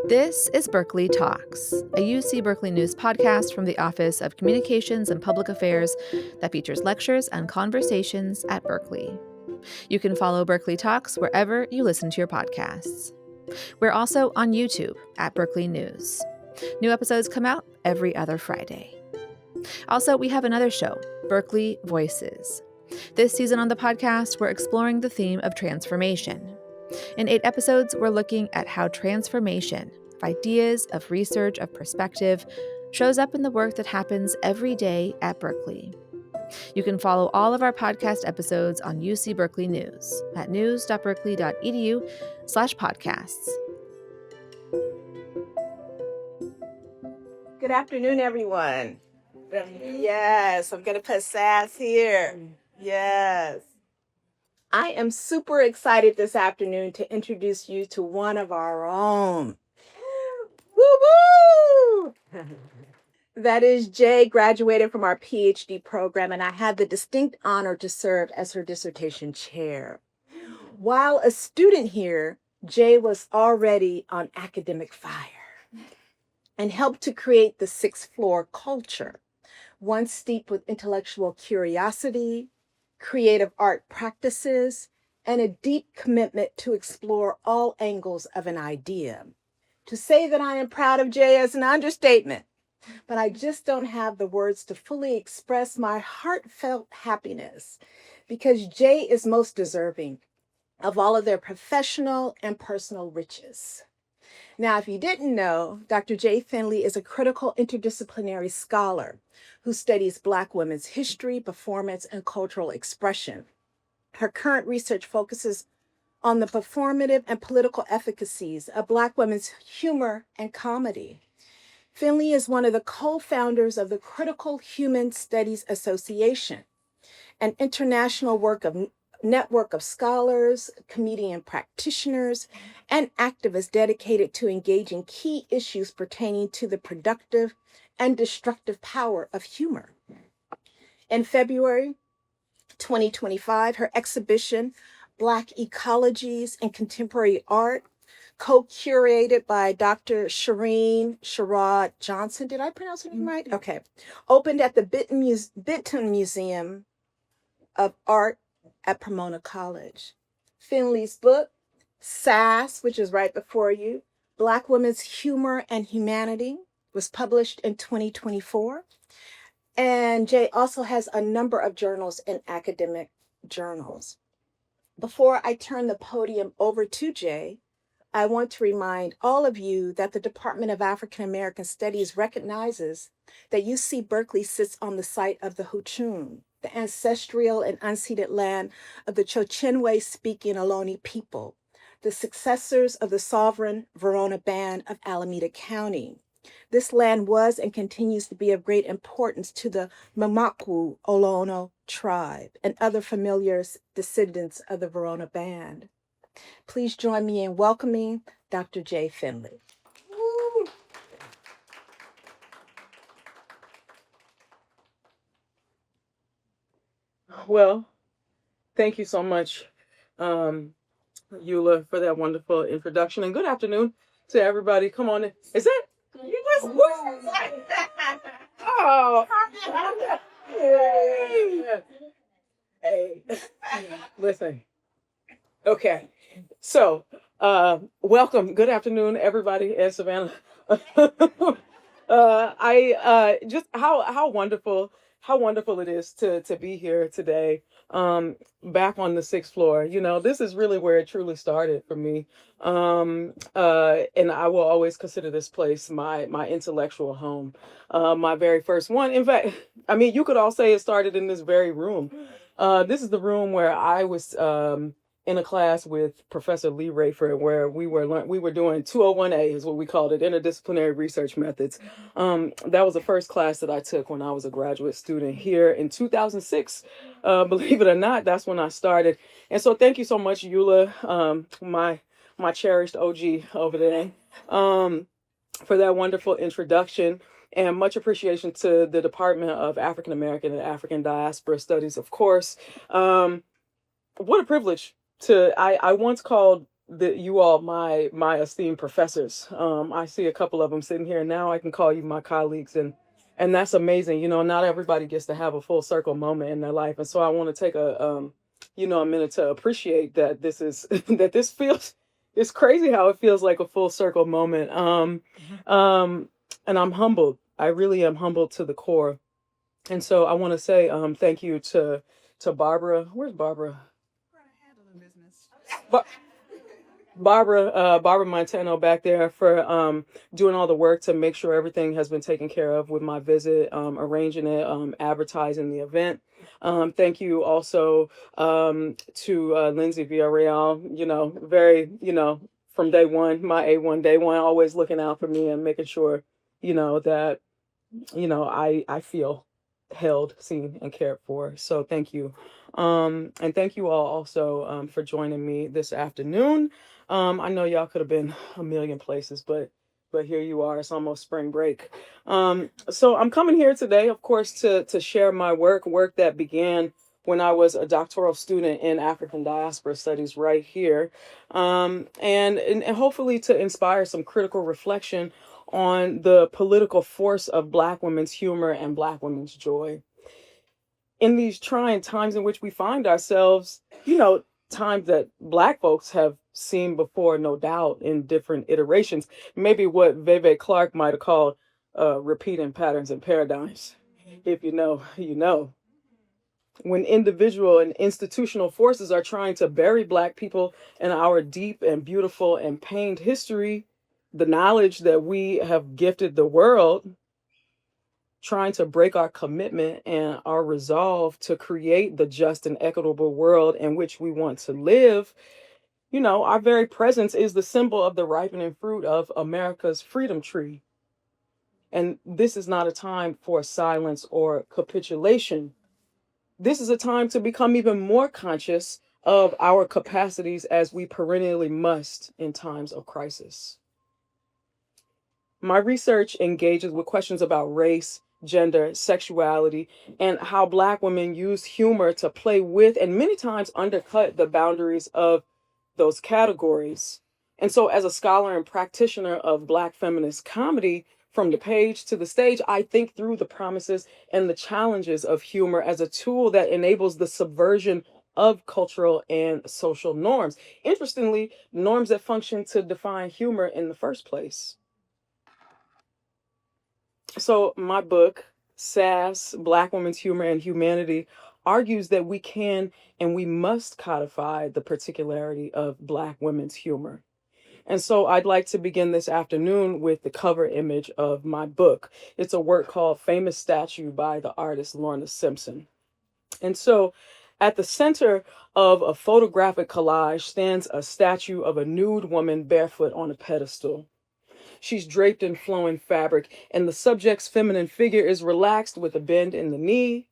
This is Berkeley Talks, a UC Berkeley news podcast from the Office of Communications and Public Affairs that features lectures and conversations at Berkeley. You can follow Berkeley Talks wherever you listen to your podcasts. We're also on YouTube at Berkeley News. New episodes come out every other Friday. Also, we have another show, Berkeley Voices. This season on the podcast, we're exploring the theme of transformation. In 8 episodes, we're looking at how transformation of ideas, of research, of perspective shows up in the work that happens every day at Berkeley. You can follow all of our podcast episodes on UC Berkeley News at news.berkeley.edu/podcasts. Good afternoon, everyone. Yes, I'm going to put Sass here. Yes. I am super excited this afternoon to introduce you to one of our own. Woo-woo! That is J, graduated from our Ph.D. program, and I had the distinct honor to serve as her dissertation chair. While a student here, J was already on academic fire and helped to create the 6th floor culture, one steeped with intellectual curiosity, creative art practices, and a deep commitment to explore all angles of an idea. To say that I am proud of Jay is an understatement, but I just don't have the words to fully express my heartfelt happiness because Jay is most deserving of all of their professional and personal riches. Now, if you didn't know, Dr. J Finley is a critical interdisciplinary scholar who studies Black women's history, performance, and cultural expression. Her current research focuses on the performative and political efficacies of Black women's humor and comedy. Finley is one of the co-founders of the Critical Human Studies Association, an international network of scholars, comedian practitioners, and activists dedicated to engaging key issues pertaining to the productive and destructive power of humor. In February 2025, her exhibition, Black Ecologies in Contemporary Art, co-curated by Dr. Shireen Sherrod Johnson, did I pronounce her name right? Okay. Opened at the Benton Museum of Art at Pomona College. Finley's book, Sass, which is right before you, Black Women's Humor and Humanity, was published in 2024. And Jay also has a number of journals in academic journals. Before I turn the podium over to Jay, I want to remind all of you that the Department of African American Studies recognizes that UC Berkeley sits on the site of the Huchun, the ancestral and unceded land of the Chochenwe-speaking Ohlone people, the successors of the sovereign Verona Band of Alameda County. This land was and continues to be of great importance to the Mamakwu Olono tribe and other familiar descendants of the Verona Band. Please join me in welcoming Dr. J Finley. Woo. Well, thank you so much, Eula, for that wonderful introduction. And good afternoon to everybody. Come on in. Is that? You just Oh. Hey. Listen. Okay. So, welcome. Good afternoon, everybody in Savannah. Just how wonderful it is to be here today, back on the 6th floor. You know, this is really where it truly started for me. And I will always consider this place my intellectual home, my very first one. In fact, I mean, you could all say it started in this very room. This is the room where I was in a class with Professor Lee Rayford, where we were doing 201A is what we called it, interdisciplinary research methods. That was the first class that I took when I was a graduate student here in 2006. Believe it or not, that's when I started. And so thank you so much, Eula, my cherished OG over there, for that wonderful introduction. And much appreciation to the Department of African American and African Diaspora Studies, of course. What a privilege I once called you all, my esteemed professors. I see a couple of them sitting here now. I can call you my colleagues, and that's amazing. Not everybody gets to have a full circle moment in their life, and so I want to take a minute to appreciate that this is that this feels. It's crazy how it feels like a full circle moment. And I'm humbled. I really am humbled to the core. And so I want to say thank you to Barbara. Where's Barbara? Bar- Barbara Montano back there for doing all the work to make sure everything has been taken care of with my visit, arranging it, advertising the event. Thank you also to Lindsay Villarreal, very, from day one, my A1 day one, always looking out for me and making sure, that, I feel held, seen, and cared for. So thank you. And thank you all also for joining me this afternoon. I know y'all could have been a million places, but here you are. It's almost spring break. So I'm coming here today, of course, to share my work that began when I was a doctoral student in African diaspora studies right here, and hopefully to inspire some critical reflection on the political force of Black women's humor and Black women's joy in these trying times in which we find ourselves, times that Black folks have seen before, no doubt, in different iterations. Maybe what Veve Clark might have called repeating patterns and paradigms. If you know, you know. When individual and institutional forces are trying to bury Black people in our deep and beautiful and pained history, the knowledge that we have gifted the world, trying to break our commitment and our resolve to create the just and equitable world in which we want to live, our very presence is the symbol of the ripening fruit of America's freedom tree. And this is not a time for silence or capitulation. This is a time to become even more conscious of our capacities as we perennially must in times of crisis. My research engages with questions about race, gender, sexuality, and how Black women use humor to play with and many times undercut the boundaries of those categories. And so, as a scholar and practitioner of Black feminist comedy, from the page to the stage, I think through the promises and the challenges of humor as a tool that enables the subversion of cultural and social norms. Interestingly, norms that function to define humor in the first place. So, my book, Sass, Black Women's Humor and Humanity, argues that we can and we must codify the particularity of Black women's humor. And so I'd like to begin this afternoon with the cover image of my book. It's a work called Famous Statue by the artist Lorna Simpson. And so at the center of a photographic collage stands a statue of a nude woman barefoot on a pedestal. She's draped in flowing fabric, and the subject's feminine figure is relaxed with a bend in the knee.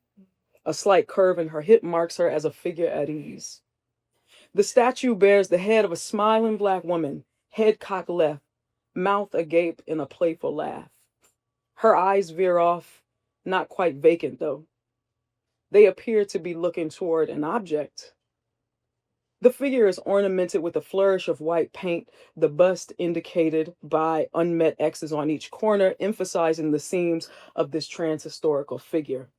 A slight curve in her hip marks her as a figure at ease. The statue bears the head of a smiling Black woman, head cocked left, mouth agape in a playful laugh. Her eyes veer off, not quite vacant though. They appear to be looking toward an object. The figure is ornamented with a flourish of white paint, the bust indicated by unmet X's on each corner, emphasizing the seams of this transhistorical figure.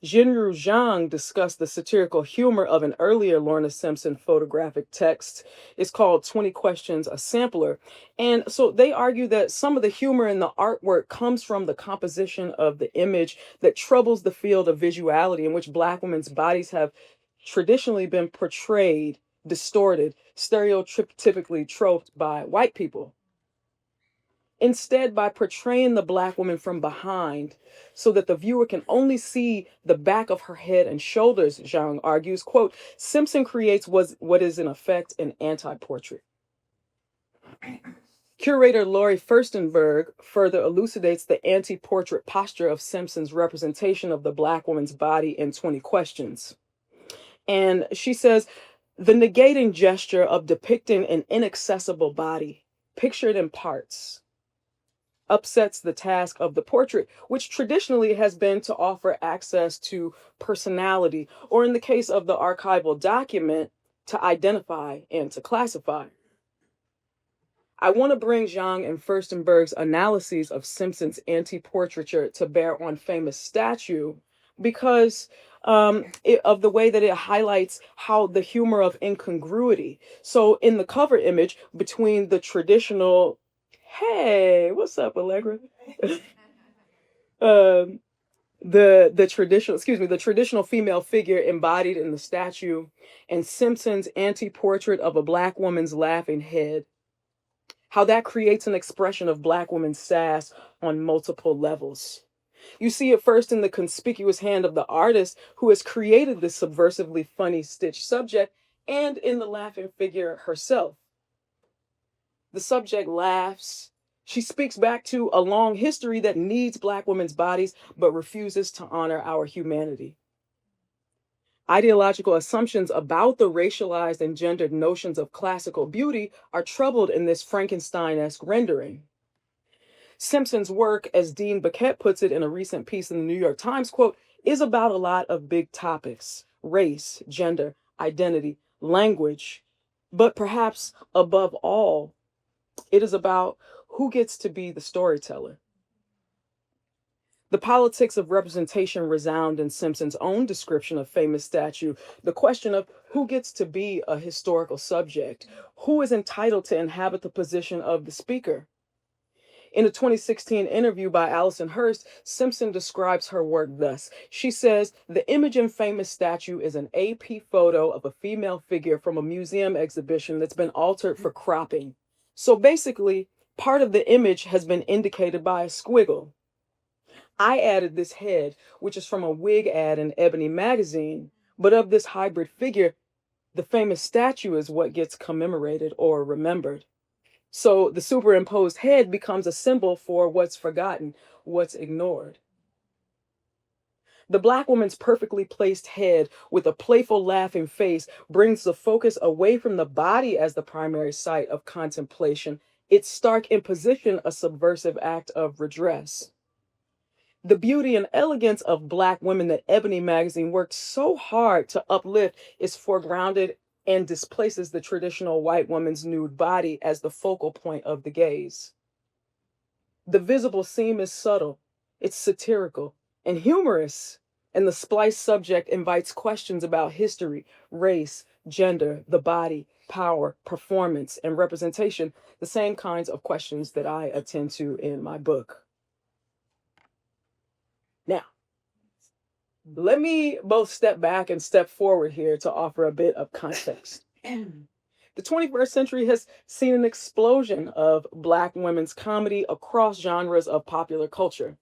Jinru Zhang discussed the satirical humor of an earlier Lorna Simpson photographic text. It's called 20 Questions, a Sampler. And so they argue that some of the humor in the artwork comes from the composition of the image that troubles the field of visuality in which Black women's bodies have traditionally been portrayed, distorted, stereotypically troped by white people. Instead, by portraying the Black woman from behind so that the viewer can only see the back of her head and shoulders, Zhang argues, quote, Simpson creates what is in effect an anti-portrait. Curator Laurie Furstenberg further elucidates the anti-portrait posture of Simpson's representation of the Black woman's body in 20 Questions. And she says, the negating gesture of depicting an inaccessible body, pictured in parts, upsets the task of the portrait, which traditionally has been to offer access to personality, or in the case of the archival document, to identify and to classify. I want to bring Zhang and Furstenberg's analyses of Simpson's anti-portraiture to bear on famous statue because of the way that it highlights how the humor of incongruity. So in the cover image between the traditional, hey, what's up, Allegra? um, the traditional female figure embodied in the statue and Simpson's anti-portrait of a Black woman's laughing head, how that creates an expression of Black women's sass on multiple levels. You see it first in the conspicuous hand of the artist who has created this subversively funny stitch subject and in the laughing figure herself. The subject laughs. She speaks back to a long history that needs Black women's bodies but refuses to honor our humanity. Ideological assumptions about the racialized and gendered notions of classical beauty are troubled in this Frankenstein-esque rendering. Simpson's work, as Dean Baquet puts it in a recent piece in the New York Times, quote, is about a lot of big topics: race, gender, identity, language, but perhaps above all, it is about who gets to be the storyteller. The politics of representation resound in Simpson's own description of famous statue, the question of who gets to be a historical subject, who is entitled to inhabit the position of the speaker. In a 2016 interview by Alison Hurst, Simpson describes her work thus. She says, "The image in famous statue is an AP photo of a female figure from a museum exhibition that's been altered for cropping. So basically, part of the image has been indicated by a squiggle. I added this head, which is from a wig ad in Ebony magazine, but of this hybrid figure, the famous statue is what gets commemorated or remembered. So the superimposed head becomes a symbol for what's forgotten, what's ignored." The Black woman's perfectly placed head with a playful laughing face brings the focus away from the body as the primary site of contemplation, its stark imposition a subversive act of redress. The beauty and elegance of Black women that Ebony magazine worked so hard to uplift is foregrounded and displaces the traditional white woman's nude body as the focal point of the gaze. The visible seam is subtle, it's satirical and humorous, and the spliced subject invites questions about history, race, gender, the body, power, performance, and representation, the same kinds of questions that I attend to in my book. Now, let me both step back and step forward here to offer a bit of context. The 21st century has seen an explosion of Black women's comedy across genres of popular culture.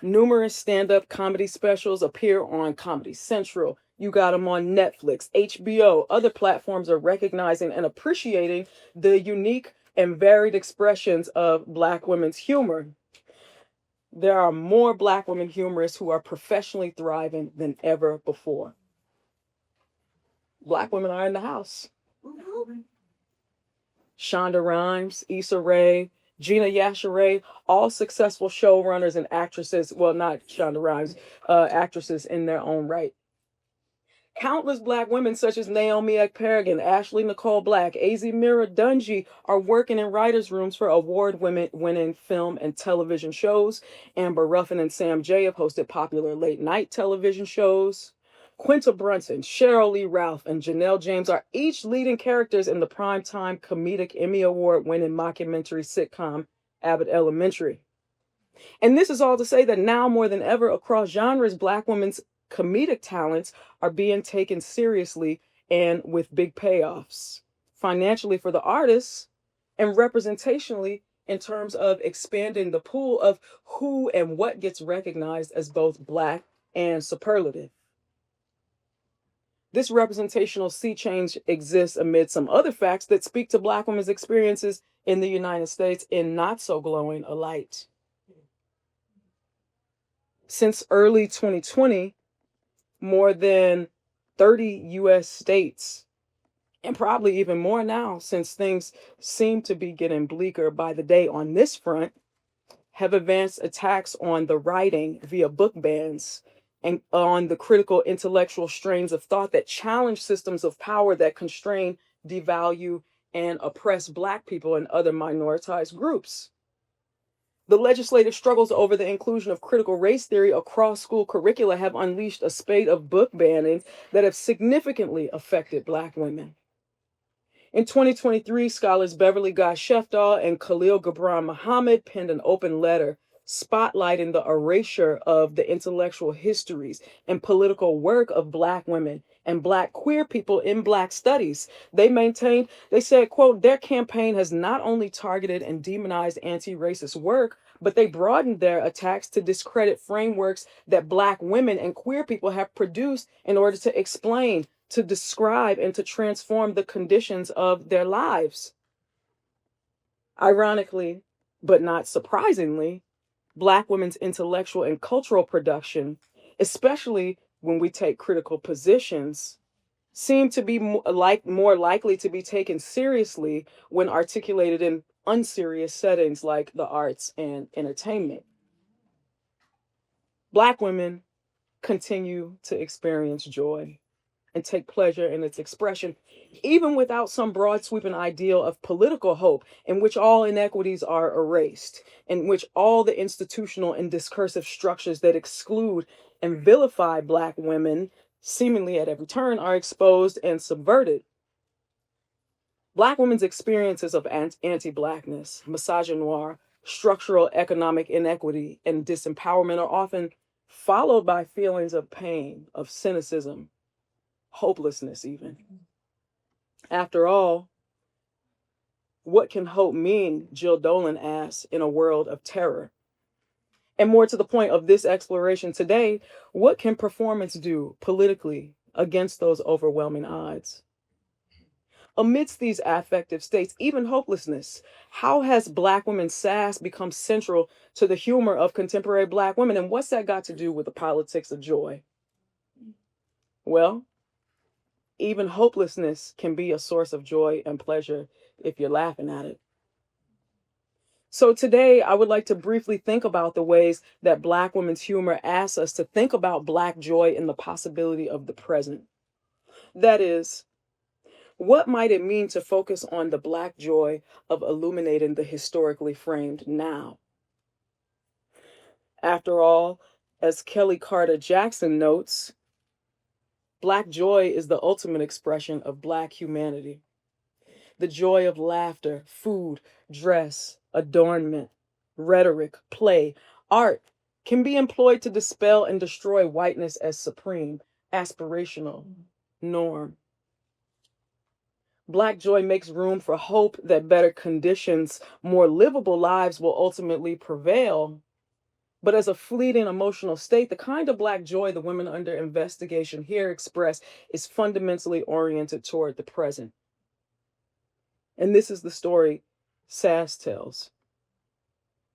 Numerous stand-up comedy specials appear on Comedy Central. You got them on Netflix, HBO. Other platforms are recognizing and appreciating the unique and varied expressions of Black women's humor. There are more Black women humorists who are professionally thriving than ever before. Black women are in the house. Shonda Rhimes, Issa Rae, Gina Yashere, all successful showrunners and actresses. Well, not Shonda Rhimes, actresses in their own right. Countless Black women such as Naomi Ekperigin, Ashley Nicole Black, Azimira Dungy are working in writers' rooms for award-winning film and television shows. Amber Ruffin and Sam Jay have hosted popular late-night television shows. Quinta Brunson, Cheryl Lee Ralph, and Janelle James are each leading characters in the primetime comedic Emmy Award-winning mockumentary sitcom Abbott Elementary. And this is all to say that now more than ever across genres, Black women's comedic talents are being taken seriously and with big payoffs, financially for the artists and representationally in terms of expanding the pool of who and what gets recognized as both Black and superlative. This representational sea change exists amid some other facts that speak to Black women's experiences in the United States in not so glowing a light. Since early 2020, more than 30 US states, and probably even more now since things seem to be getting bleaker by the day on this front, have advanced attacks on the writing via book bans and on the critical intellectual strains of thought that challenge systems of power that constrain, devalue, and oppress Black people and other minoritized groups. The legislative struggles over the inclusion of critical race theory across school curricula have unleashed a spate of book bannings that have significantly affected Black women. In 2023, scholars Beverly Guy-Sheftall and Khalil Gibran Muhammad penned an open letter spotlighting the erasure of the intellectual histories and political work of Black women and Black queer people in Black studies. They said, quote, their campaign has not only targeted and demonized anti-racist work, but they broadened their attacks to discredit frameworks that Black women and queer people have produced in order to explain, to describe, and to transform the conditions of their lives. Ironically, but not surprisingly, Black women's intellectual and cultural production, especially when we take critical positions, seem to be more likely to be taken seriously when articulated in unserious settings like the arts and entertainment. Black women continue to experience joy and take pleasure in its expression, even without some broad sweeping ideal of political hope in which all inequities are erased, in which all the institutional and discursive structures that exclude and vilify Black women seemingly at every turn are exposed and subverted. Black women's experiences of anti-Blackness, misogynoir, structural economic inequity, and disempowerment are often followed by feelings of pain, of cynicism, hopelessness even. After all, what can hope mean, Jill Dolan asks, in a world of terror? And more to the point of this exploration today, what can performance do politically against those overwhelming odds? Amidst these affective states, even hopelessness, how has Black women's sass become central to the humor of contemporary Black women? And what's that got to do with the politics of joy? Well, even hopelessness can be a source of joy and pleasure if you're laughing at it. So today, I would like to briefly think about the ways that Black women's humor asks us to think about Black joy in the possibility of the present. That is, what might it mean to focus on the Black joy of illuminating the historically framed now? After all, as Kelly Carter Jackson notes, Black joy is the ultimate expression of Black humanity. The joy of laughter, food, dress, adornment, rhetoric, play, art can be employed to dispel and destroy whiteness as supreme, aspirational, norm. Black joy makes room for hope that better conditions, more livable lives will ultimately prevail. But as a fleeting emotional state, the kind of Black joy the women under investigation here express is fundamentally oriented toward the present. And this is the story Sass tells.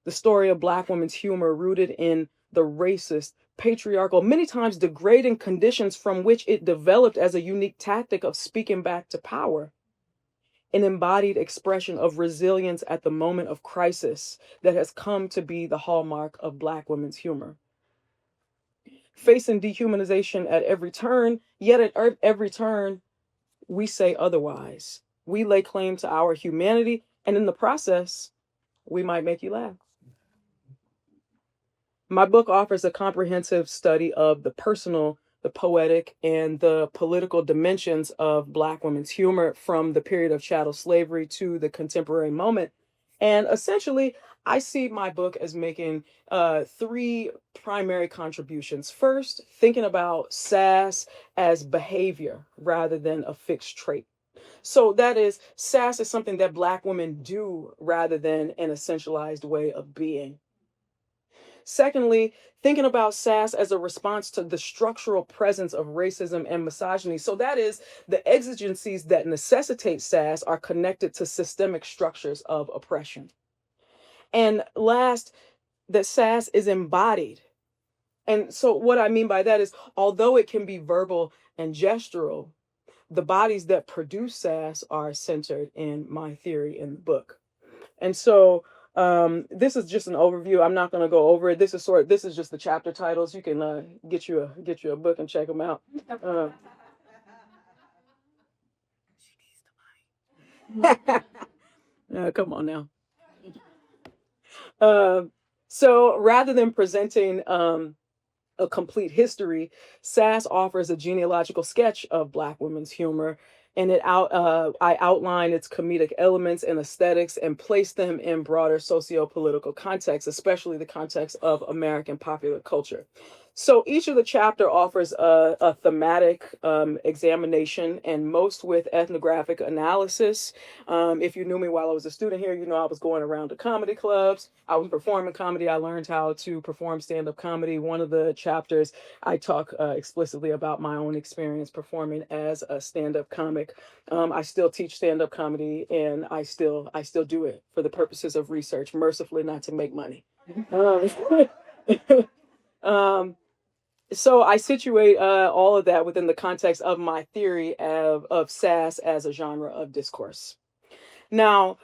The story of Black women's humor rooted in the racist, patriarchal, many times degrading conditions from which it developed as a unique tactic of speaking back to power. An embodied expression of resilience at the moment of crisis that has come to be the hallmark of Black women's humor. Facing dehumanization at every turn, yet at every turn, we say otherwise. We lay claim to our humanity, and in the process, we might make you laugh. My book offers a comprehensive study of the personal, the poetic, and the political dimensions of Black women's humor from the period of chattel slavery to the contemporary moment. And essentially, I see my book as making three primary contributions. First, thinking about sass as behavior rather than a fixed trait. So that is, sass is something that Black women do rather than an essentialized way of being. Secondly, thinking about sass as a response to the structural presence of racism and misogyny. So that is, the exigencies that necessitate sass are connected to systemic structures of oppression. And last, that sass is embodied. And so what I mean by that is, although it can be verbal and gestural, the bodies that produce sass are centered in my theory in the book. And so This is just an overview. I'm not going to go over it. This is just the chapter titles. You can get you a book and check them out. Come on now. So rather than presenting a complete history, Sass offers a genealogical sketch of Black women's humor, and I outline its comedic elements and aesthetics and place them in broader socio-political context, especially the context of American popular culture. So each of the chapter offers a thematic examination, and most with ethnographic analysis. If you knew me while I was a student here, you know I was going around to comedy clubs. I was performing comedy. I learned how to perform stand-up comedy. One of the chapters, I talk explicitly about my own experience performing as a stand-up comic. I still teach stand-up comedy, and I still do it for the purposes of research, mercifully not to make money. Um, so I situate all of that within the context of my theory of Sass as a genre of discourse. Now,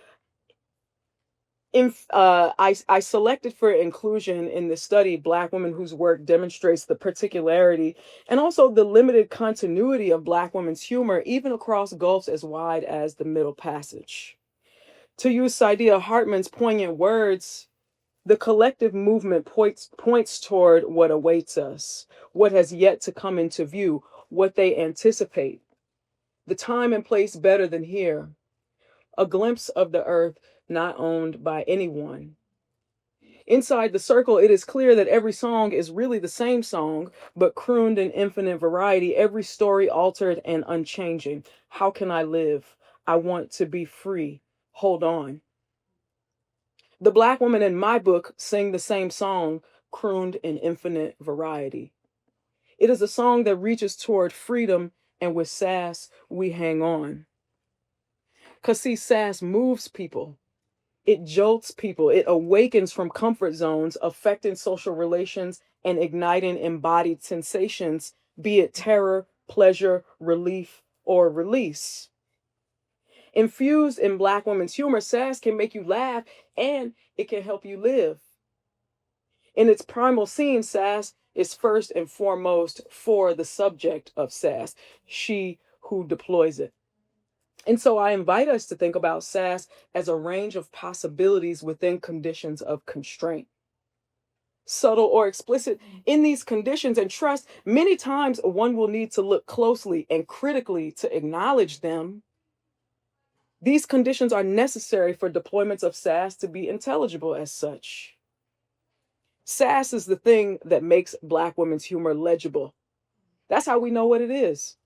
I selected for inclusion in this study Black women whose work demonstrates the particularity and also the limited continuity of Black women's humor, even across gulfs as wide as the Middle Passage. To use Saidiya Hartman's poignant words, the collective movement points toward what awaits us, what has yet to come into view, what they anticipate. The time and place better than here. A glimpse of the earth not owned by anyone. Inside the circle, it is clear that every song is really the same song, but crooned in infinite variety, every story altered and unchanging. How can I live? I want to be free. Hold on. The Black women in my book sing the same song, crooned in infinite variety. It is a song that reaches toward freedom, and with Sass, we hang on. Because, see, Sass moves people. It jolts people. It awakens from comfort zones, affecting social relations and igniting embodied sensations, be it terror, pleasure, relief, or release. Infused in Black women's humor, Sass can make you laugh and it can help you live. In its primal scene, Sass is first and foremost for the subject of Sass, she who deploys it. And so I invite us to think about Sass as a range of possibilities within conditions of constraint. Subtle or explicit in these conditions, and trust, many times one will need to look closely and critically to acknowledge them. These conditions are necessary for deployments of Sass to be intelligible as such. Sass is the thing that makes Black women's humor legible. That's how we know what it is.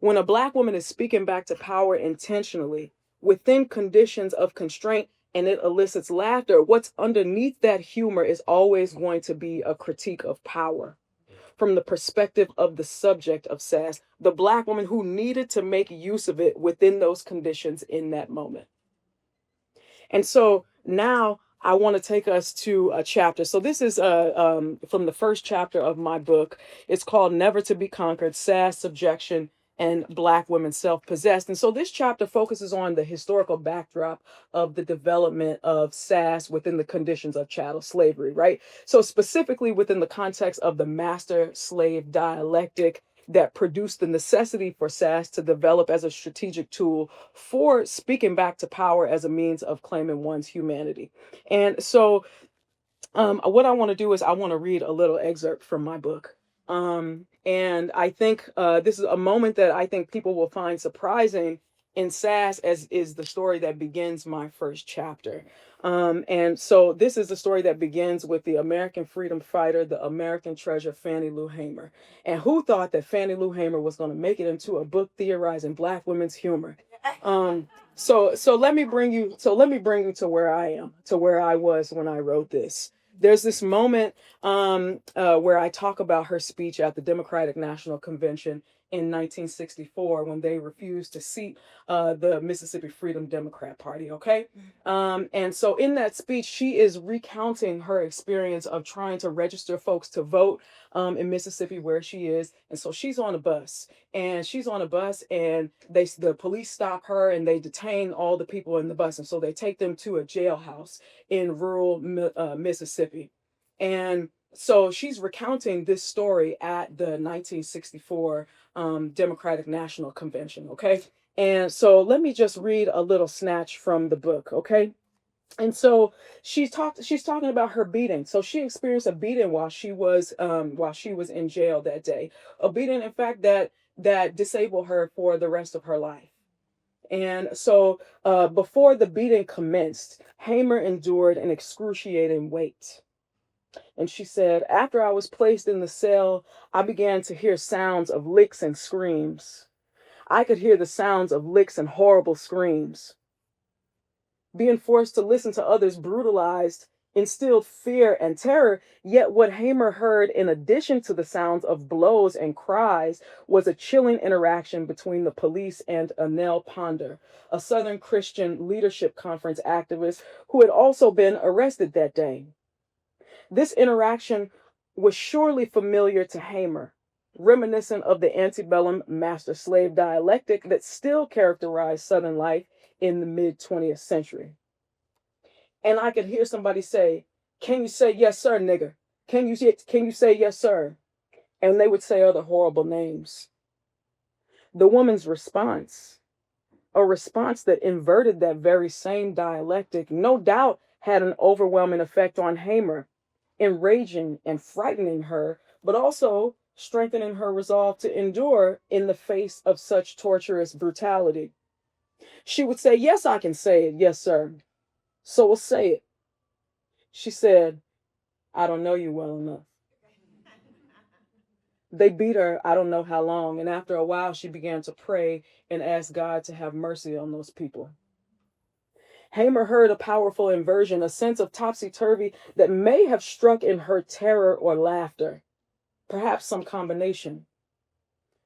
When a Black woman is speaking back to power intentionally, within conditions of constraint, and it elicits laughter, what's underneath that humor is always going to be a critique of power. From the perspective of the subject of Sass, the Black woman who needed to make use of it within those conditions in that moment. And so now I want to take us to a chapter. So this is from the first chapter of my book. It's called Never to Be Conquered, Sass, Subjection, and Black Women Self-Possessed. And so this chapter focuses on the historical backdrop of the development of Sass within the conditions of chattel slavery, right? So specifically within the context of the master-slave dialectic that produced the necessity for Sass to develop as a strategic tool for speaking back to power as a means of claiming one's humanity. And so what I want to do is I want to read a little excerpt from my book. And I think this is a moment that I think people will find surprising in Sass, as is the story that begins my first chapter. And so this is the story that begins with the American freedom fighter, the American treasure, Fannie Lou Hamer. And who thought that Fannie Lou Hamer was going to make it into a book theorizing Black women's humor? So let me bring you to where I am, to where I was when I wrote this. There's this moment where I talk about her speech at the Democratic National Convention in 1964 when they refused to seat the Mississippi Freedom Democrat Party, okay? And so in that speech, she is recounting her experience of trying to register folks to vote in Mississippi where she is. And so she's on a bus, and the police stop her and they detain all the people in the bus. And so they take them to a jailhouse in rural Mississippi. And so she's recounting this story at the 1964 Democratic National Convention, okay? And so let me just read a little snatch from the book, okay? And so she's talking about her beating. So she experienced a beating while she was in jail that day. A beating, in fact, that disabled her for the rest of her life. And so before the beating commenced, Hamer endured an excruciating wait. And she said, after I was placed in the cell, I began to hear sounds of licks and screams. I could hear the sounds of licks and horrible screams. Being forced to listen to others brutalized instilled fear and terror, yet what Hamer heard in addition to the sounds of blows and cries was a chilling interaction between the police and Anel Ponder, a Southern Christian Leadership Conference activist who had also been arrested that day. This interaction was surely familiar to Hamer, reminiscent of the antebellum master-slave dialectic that still characterized Southern life in the mid-20th century. And I could hear somebody say, "Can you say yes, sir, nigger? Can you say yes, sir?" And they would say other horrible names. The woman's response, a response that inverted that very same dialectic, no doubt had an overwhelming effect on Hamer, enraging and frightening her, but also strengthening her resolve to endure in the face of such torturous brutality. She would say, "Yes, I can say it. Yes, sir." "So we'll say it." She said, "I don't know you well enough." They beat her, I don't know how long, and after a while she began to pray and ask God to have mercy on those people. Hamer heard a powerful inversion, a sense of topsy-turvy that may have struck in her terror or laughter, perhaps some combination.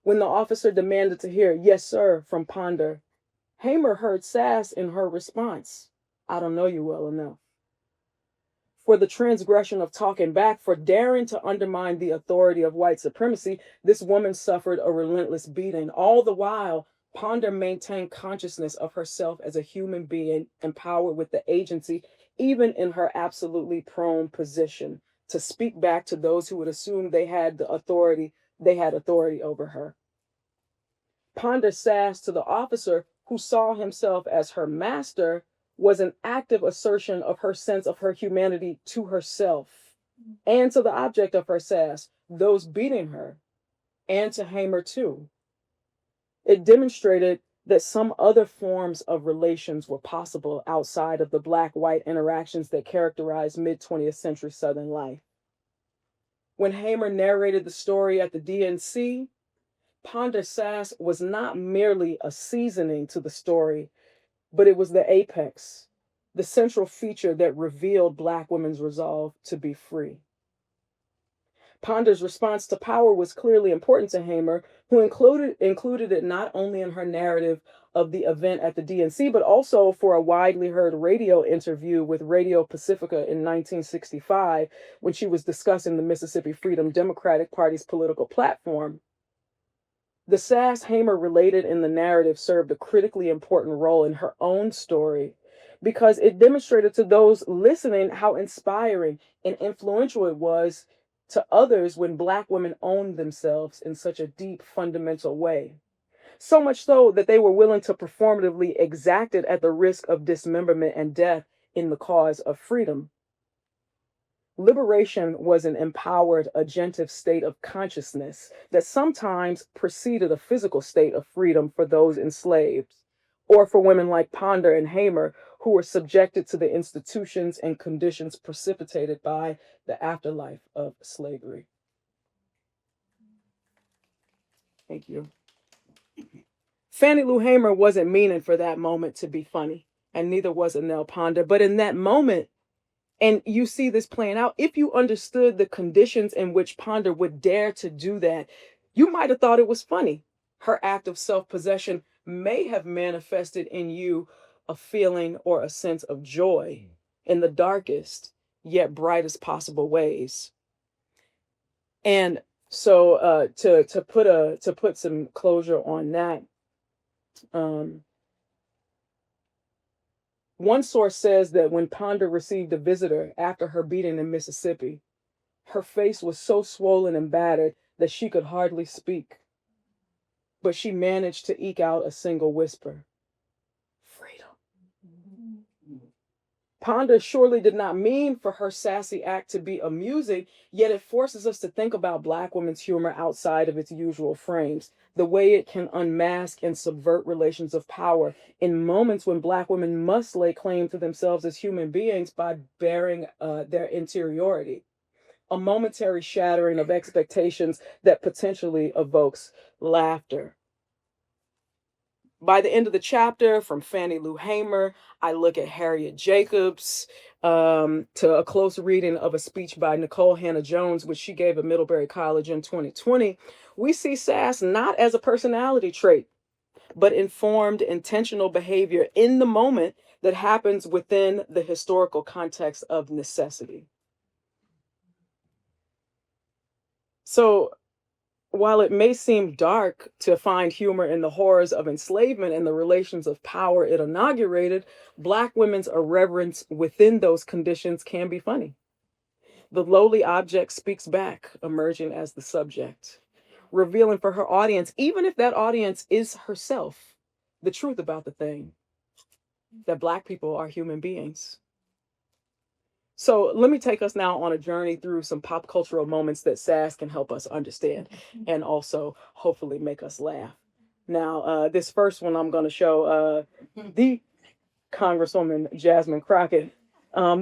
When the officer demanded to hear "yes, sir" from Ponder, Hamer heard Sass in her response, "I don't know you well enough." For the transgression of talking back, for daring to undermine the authority of white supremacy, this woman suffered a relentless beating. All the while, Ponder maintained consciousness of herself as a human being empowered with the agency, even in her absolutely prone position, to speak back to those who would assume they had authority over her. Ponder's sass to the officer who saw himself as her master was an active assertion of her sense of her humanity to herself and to the object of her sass, those beating her, and to Hamer too. It demonstrated that some other forms of relations were possible outside of the Black-white interactions that characterized mid-20th century Southern life. When Hamer narrated the story at the DNC, Ponder Sass was not merely a seasoning to the story, but it was the apex, the central feature that revealed Black women's resolve to be free. Ponder's response to power was clearly important to Hamer, who included it not only in her narrative of the event at the DNC, but also for a widely heard radio interview with Radio Pacifica in 1965 when she was discussing the Mississippi Freedom Democratic Party's political platform. The sass Hamer related in the narrative served a critically important role in her own story because it demonstrated to those listening how inspiring and influential it was to others when Black women owned themselves in such a deep, fundamental way. So much so that they were willing to performatively exact it at the risk of dismemberment and death in the cause of freedom. Liberation was an empowered, agentive state of consciousness that sometimes preceded a physical state of freedom for those enslaved, or for women like Ponder and Hamer, who were subjected to the institutions and conditions precipitated by the afterlife of slavery. Thank you. Fannie Lou Hamer wasn't meaning for that moment to be funny, and neither was Anel Ponder, but in that moment, and you see this playing out, if you understood the conditions in which Ponder would dare to do that, you might have thought it was funny. Her act of self-possession may have manifested in you a feeling or a sense of joy in the darkest yet brightest possible ways. And so to put some closure on that, one source says that when Ponder received a visitor after her beating in Mississippi, her face was so swollen and battered that she could hardly speak. But she managed to eke out a single whisper: freedom. Ponder surely did not mean for her sassy act to be amusing, yet it forces us to think about Black women's humor outside of its usual frames, the way it can unmask and subvert relations of power in moments when Black women must lay claim to themselves as human beings by bearing their interiority. A momentary shattering of expectations that potentially evokes laughter. By the end of the chapter, from Fannie Lou Hamer, I look at Harriet Jacobs, to a close reading of a speech by Nicole Hannah-Jones, which she gave at Middlebury College in 2020. We see sass not as a personality trait, but informed, intentional behavior in the moment that happens within the historical context of necessity. So, while it may seem dark to find humor in the horrors of enslavement and the relations of power it inaugurated, Black women's irreverence within those conditions can be funny. The lowly object speaks back, emerging as the subject, revealing for her audience, even if that audience is herself, the truth about the thing, that Black people are human beings. So let me take us now on a journey through some pop cultural moments that sass can help us understand and also hopefully make us laugh. Now, this first one I'm going to show the Congresswoman Jasmine Crockett.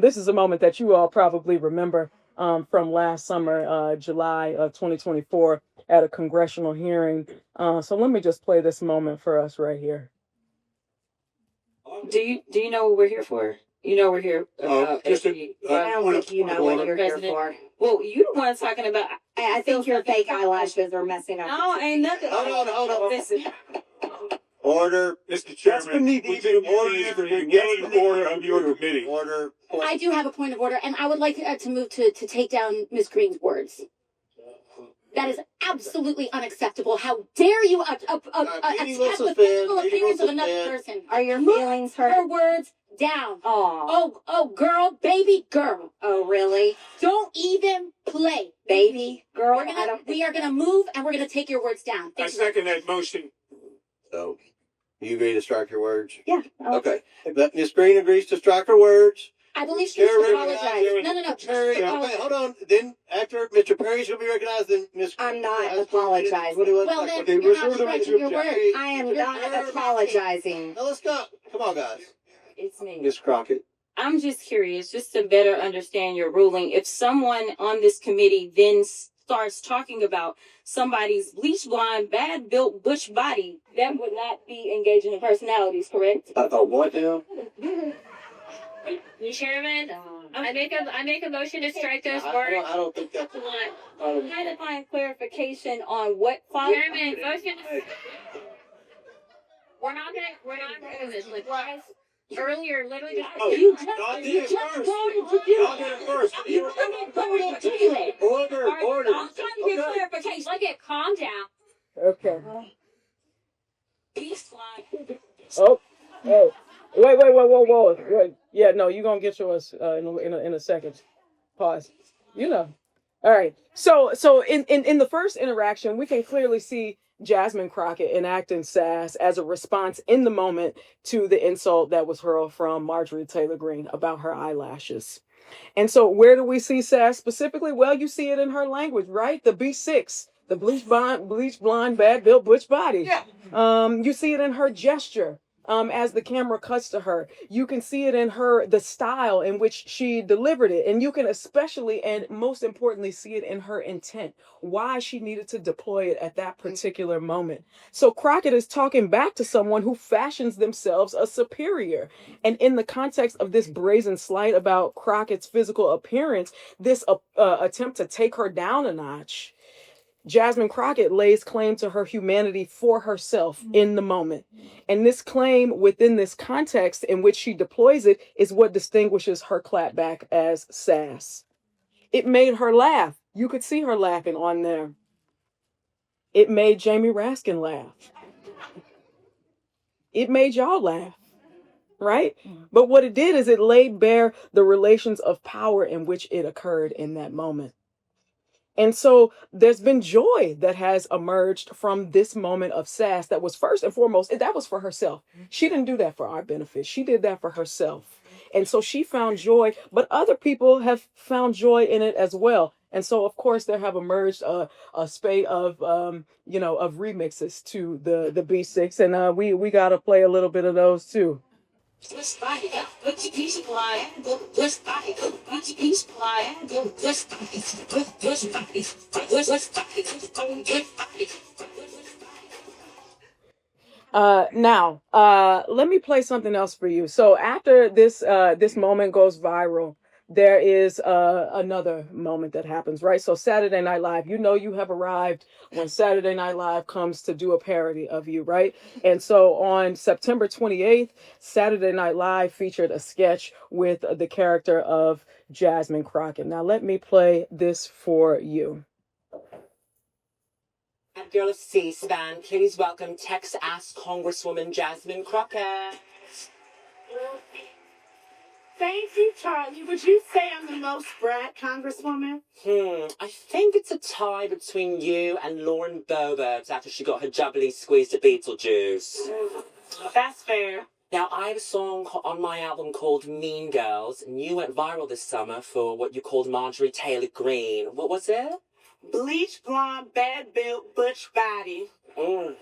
This is a moment that you all probably remember from last summer, July of 2024, at a congressional hearing. So let me just play this moment for us right here. Do you know what we're here for? You know we're here. I don't think you know what you're here for. Well, you the one talking about. I think your fake eyelashes are messing up. No, ain't nothing. Hold on. Listen. Order, Mr. Chairman. We do order of your committee. Order. I do have a point of order, and I would like to move to take down Ms. Green's words. That is absolutely unacceptable. How dare you attack the physical appearance of another person? Are your feelings hurt? Her words down. Oh, girl, baby girl. Oh, really? Don't even play. Baby girl? We are gonna move, and we're gonna take your words down. I second that motion. So, you agree to strike your words? Yeah. Okay. Ms. Green agrees to strike her words. I believe she should apologize. No. Okay, hold on. Then, after Mr. Perry shall be recognized, then Ms. I'm not apologizing. Well, then, you're not striking your words. I am not apologizing. Now, let's go. Come on, guys. It's me. Ms. Crockett. I'm just curious, just to better understand your ruling. If someone on this committee then starts talking about somebody's bleach blonde, bad built butch body, that would not be engaging in personalities, correct? I thought what now? Chairman, I make a motion to strike those words. I don't think that's I'm trying to find clarification on what follows. Chairman, motion. We're not gonna do this. Like, earlier, literally just. Y'all did it first. You haven't voted to do it. Order. I'm trying to get clarification. Look at, calm down. Okay. Beast line. Oh. Wait. Wait. Yeah, no, you're going to get yours in a second. Pause. You know. All right. So in the first interaction, we can clearly see Jasmine Crockett enacting sass as a response in the moment to the insult that was hurled from Marjorie Taylor Greene about her eyelashes. And so where do we see sass specifically? Well, you see it in her language, right? The B6, the bleach blonde, bad built butch body. Yeah. You see it in her gesture. As the camera cuts to her, you can see it in the style in which she delivered it. And you can especially, and most importantly, see it in her intent, why she needed to deploy it at that particular moment. So Crockett is talking back to someone who fashions themselves a superior. And in the context of this brazen slight about Crockett's physical appearance, this attempt to take her down a notch, Jasmine Crockett lays claim to her humanity for herself in the moment. And this claim within this context in which she deploys it is what distinguishes her clapback as Sass. It made her laugh. You could see her laughing on there. It made Jamie Raskin laugh. It made y'all laugh, right? But what it did is it laid bare the relations of power in which it occurred in that moment. And so there's been joy that has emerged from this moment of Sass that was first and foremost, that was for herself. She didn't do that for our benefit. She did that for herself. And so she found joy, but other people have found joy in it as well. And so, of course, there have emerged a spate of, of remixes to the B6. And we got to play a little bit of those too. Now, let me play something else for you. So after this moment goes viral, there is another moment that happens, right? So Saturday Night Live, you have arrived when Saturday Night Live comes to do a parody of you, right? And so on September 28th, Saturday Night Live featured a sketch with the character of Jasmine Crockett. Now let me play this for you. Girl of C-SPAN, please welcome Texas Congresswoman Jasmine Crockett. Thank you, Charlie. Would you say I'm the most brat Congresswoman? I think it's a tie between you and Lauren Boebert after she got her jubbly squeezed to Beetlejuice. That's fair. Now, I have a song on my album called Mean Girls, and you went viral this summer for what you called Marjorie Taylor Greene. What was it? Bleach blonde, bad built, butch body. I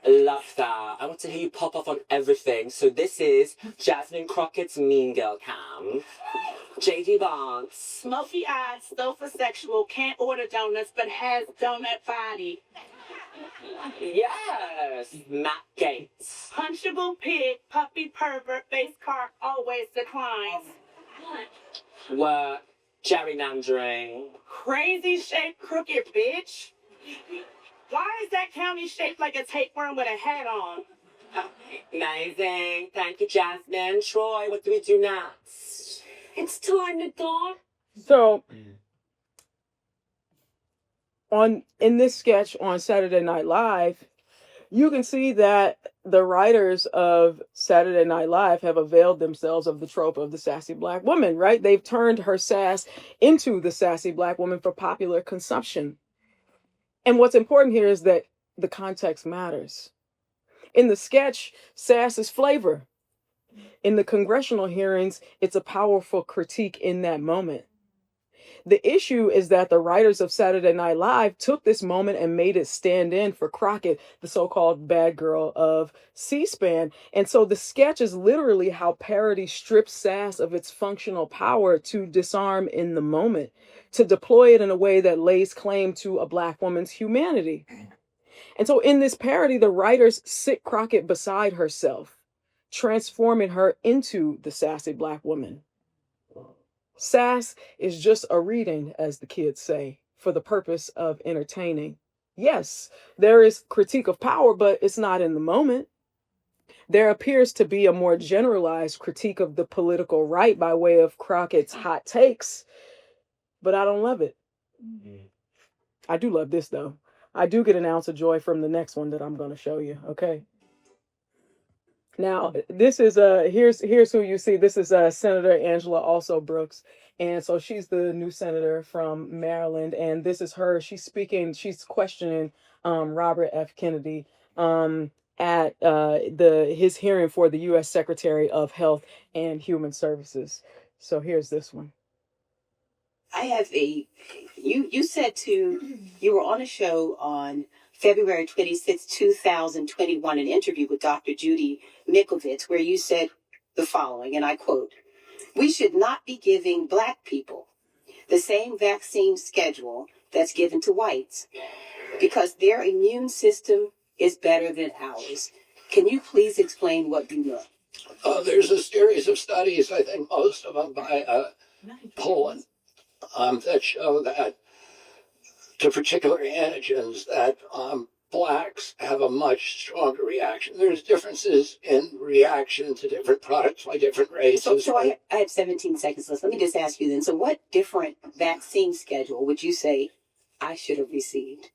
love that. I want to hear you pop off on everything. So this is Jasmine Crockett's Mean Girl Cam. JD Barnes. Smoky eyed, sofa sexual, can't order donuts but has donut body. Yes! Matt Gates. Punchable pig, puppy pervert, face card always declines. Work. Gerrymandering. Crazy shaped crooked bitch. Why is that county shaped like a tapeworm with a hat on? Amazing. Thank you, Jasmine. Troy, what do we do next? It's time to go. So, in this sketch on Saturday Night Live, you can see that the writers of Saturday Night Live have availed themselves of the trope of the sassy black woman, right? They've turned her sass into the sassy black woman for popular consumption. And what's important here is that the context matters. In the sketch, sass is flavor. In the congressional hearings, it's a powerful critique in that moment. The issue is that the writers of Saturday Night Live took this moment and made it stand in for Crockett, the so-called bad girl of C-SPAN. And so the sketch is literally how parody strips sass of its functional power to disarm in the moment, to deploy it in a way that lays claim to a black woman's humanity. And so in this parody, the writers sit Crockett beside herself, transforming her into the sassy black woman. Sass is just a reading, as the kids say, for the purpose of entertaining. Yes, there is critique of power, but it's not in the moment. There appears to be a more generalized critique of the political right by way of Crockett's hot takes, but I don't love it. I do love this, though. I do get an ounce of joy from the next one that I'm going to show you, okay? Now, this is here's who you see. This is Senator Angela Also Brooks. And so she's the new senator from Maryland. And this is her. She's questioning Robert F. Kennedy at his hearing for the U.S. Secretary of Health and Human Services. So here's this one. I have you said you were on a show on February 26, 2021, an interview with Dr. Judy Mikovits, where you said the following, and I quote, "We should not be giving black people the same vaccine schedule that's given to whites because their immune system is better than ours. Can you please explain what you know?" There's a series of studies, I think most of them by Poland, that show that to particular antigens that blacks have a much stronger reaction. There's differences in reaction to different products by different races. So I have 17 seconds left. Let me just ask you then. So what different vaccine schedule would you say I should have received?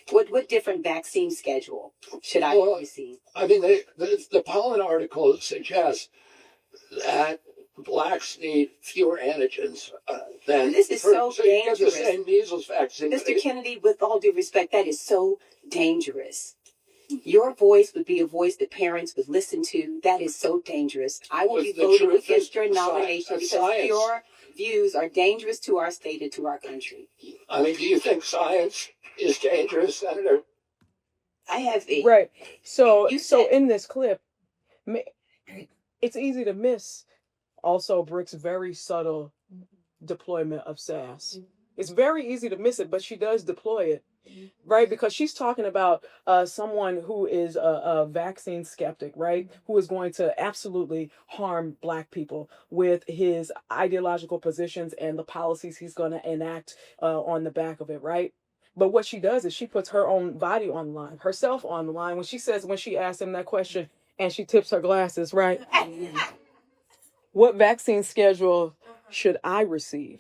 What different vaccine schedule should I have received? I mean, the pollen article suggests that blacks need fewer antigens than. This is so dangerous. You get the same measles vaccine. Mr. Kennedy, with all due respect, that is so dangerous. Your voice would be a voice that parents would listen to. That is so dangerous. I will be voting against your nomination because your views are dangerous to our state and to our country. I mean, do you think science is dangerous, Senator? I have a... Right. So in this clip, it's easy to miss also Brick's very subtle deployment of Sass. It's very easy to miss it, but she does deploy it, right? Because she's talking about someone who is a vaccine skeptic, right? Who is going to absolutely harm Black people with his ideological positions and the policies he's going to enact on the back of it, right? But what she does is she puts her own body on the line, herself on the line. When she asks him that question and she tips her glasses, right? What vaccine schedule should I receive?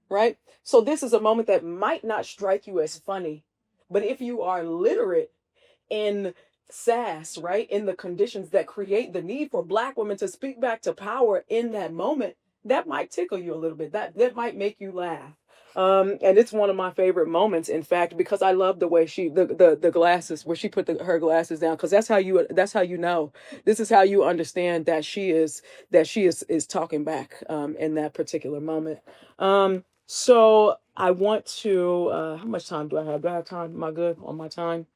Right? So this is a moment that might not strike you as funny, but if you are literate in Sass, right, in the conditions that create the need for Black women to speak back to power in that moment, that might tickle you a little bit. That might make you laugh. And it's one of my favorite moments, in fact, because I love the way the glasses, where she put her glasses down, because that's how you know, this is how you understand that she is talking back in that particular moment. So I want to, how much time do I have? Do I have time? Am I good on my time?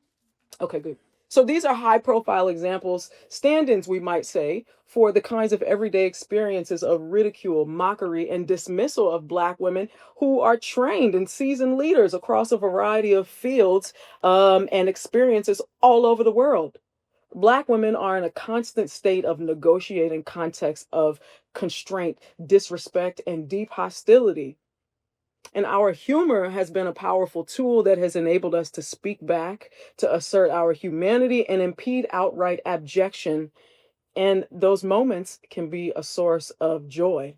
Okay, good. So these are high profile examples, stand-ins, we might say, for the kinds of everyday experiences of ridicule, mockery, and dismissal of Black women who are trained and seasoned leaders across a variety of fields and experiences all over the world. Black women are in a constant state of negotiating context of constraint, disrespect, and deep hostility. And our humor has been a powerful tool that has enabled us to speak back, to assert our humanity, and impede outright abjection. And those moments can be a source of joy.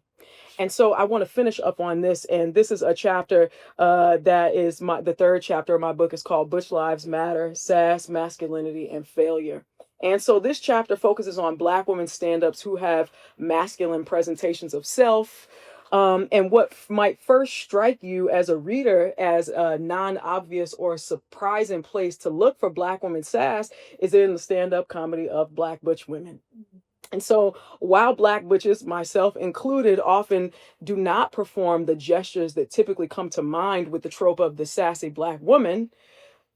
And so I want to finish up on this. And this is a chapter that is the third chapter of my book. Is called Butch Lives Matter, Sass, Masculinity, and Failure. And so this chapter focuses on Black women stand-ups who have masculine presentations of self. And what might first strike you as a reader as a non-obvious or surprising place to look for Black women sass is in the stand-up comedy of Black butch women. And so while Black butches, myself included, often do not perform the gestures that typically come to mind with the trope of the sassy Black woman,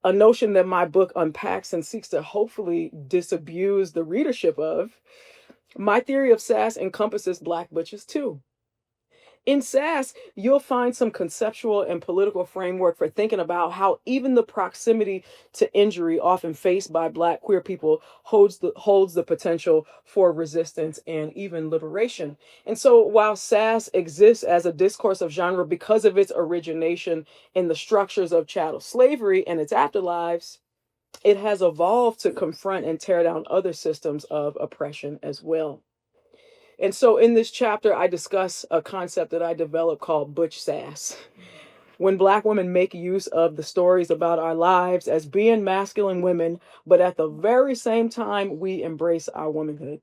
a notion that my book unpacks and seeks to hopefully disabuse the readership of, my theory of sass encompasses Black butches too. In Sass, you'll find some conceptual and political framework for thinking about how even the proximity to injury often faced by Black queer people holds the potential for resistance and even liberation. And so while Sass exists as a discourse of genre because of its origination in the structures of chattel slavery and its afterlives, it has evolved to confront and tear down other systems of oppression as well. And so in this chapter, I discuss a concept that I developed called Butch Sass. When Black women make use of the stories about our lives as being masculine women, but at the very same time, we embrace our womanhood.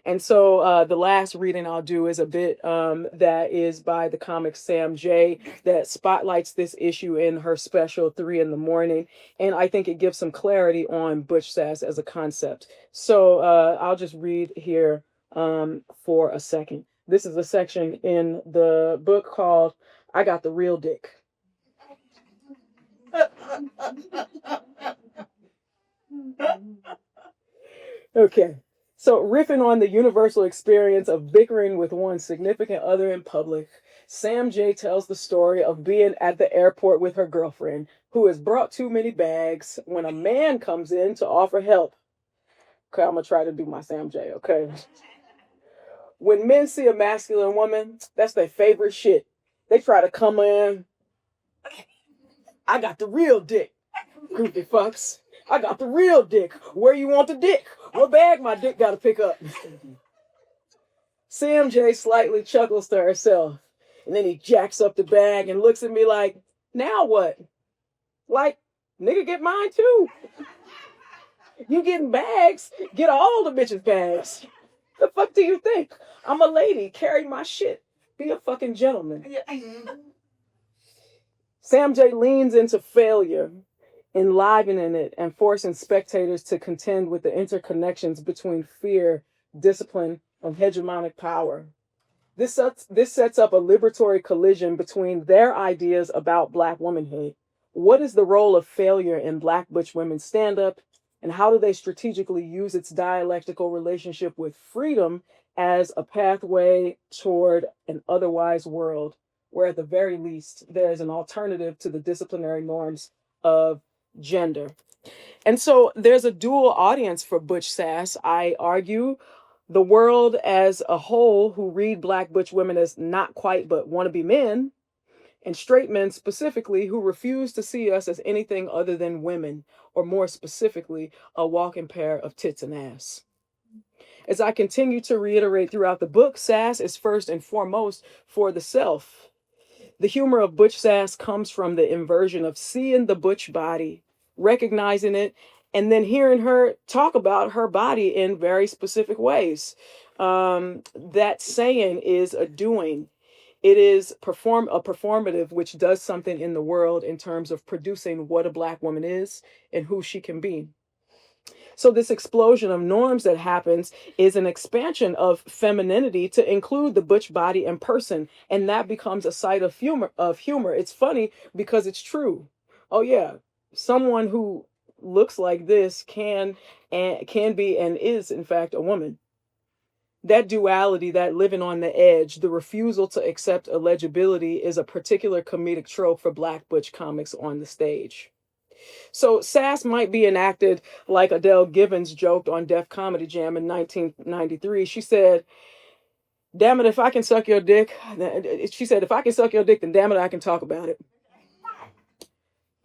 And so the last reading I'll do is a bit that is by the comic Sam J. that spotlights this issue in her special 3 in the morning. And I think it gives some clarity on Butch Sass as a concept. So I'll just read here for a second. This is a section in the book called I Got the Real Dick. Okay. So riffing on the universal experience of bickering with one's significant other in public, Sam J tells the story of being at the airport with her girlfriend who has brought too many bags when a man comes in to offer help. Okay, I'm going to try to do my Sam J, okay? When men see a masculine woman, that's their favorite shit. They try to come in I got the real dick. Goofy fucks. I got the real dick. Where you want the dick? What bag my dick got to pick up? CMJ slightly chuckles to herself, and then he jacks up the bag and looks at me like, now what? Like, nigga, get mine too. You getting bags? Get all the bitches' bags. The fuck do you think? I'm a lady. Carry my shit. Be a fucking gentleman. Sam J leans into failure, enlivening it and forcing spectators to contend with the interconnections between fear, discipline, and hegemonic power. This sets up a liberatory collision between their ideas about Black womanhood. What is the role of failure in Black butch women's stand-up, and how do they strategically use its dialectical relationship with freedom as a pathway toward an otherwise world where at the very least there is an alternative to the disciplinary norms of gender? And so there's a dual audience for Butch Sass, I argue. The world as a whole who read Black butch women as not quite but wannabe men, and straight men specifically who refuse to see us as anything other than women, or more specifically, a walking pair of tits and ass. As I continue to reiterate throughout the book, Sass is first and foremost for the self. The humor of Butch Sass comes from the inversion of seeing the butch body, recognizing it, and then hearing her talk about her body in very specific ways. That saying is a doing. It is a performative which does something in the world in terms of producing what a Black woman is and who she can be. So this explosion of norms that happens is an expansion of femininity to include the butch body and person, and that becomes a site of humor. It's funny because it's true. Oh yeah, someone who looks like this can be and is in fact a woman. That duality, that living on the edge, the refusal to accept illegibility is a particular comedic trope for Black butch comics on the stage. So Sass might be enacted like Adele Givens joked on Def Comedy Jam in 1993. She said, damn it, if I can suck your dick, she said, if I can suck your dick, then damn it, I can talk about it.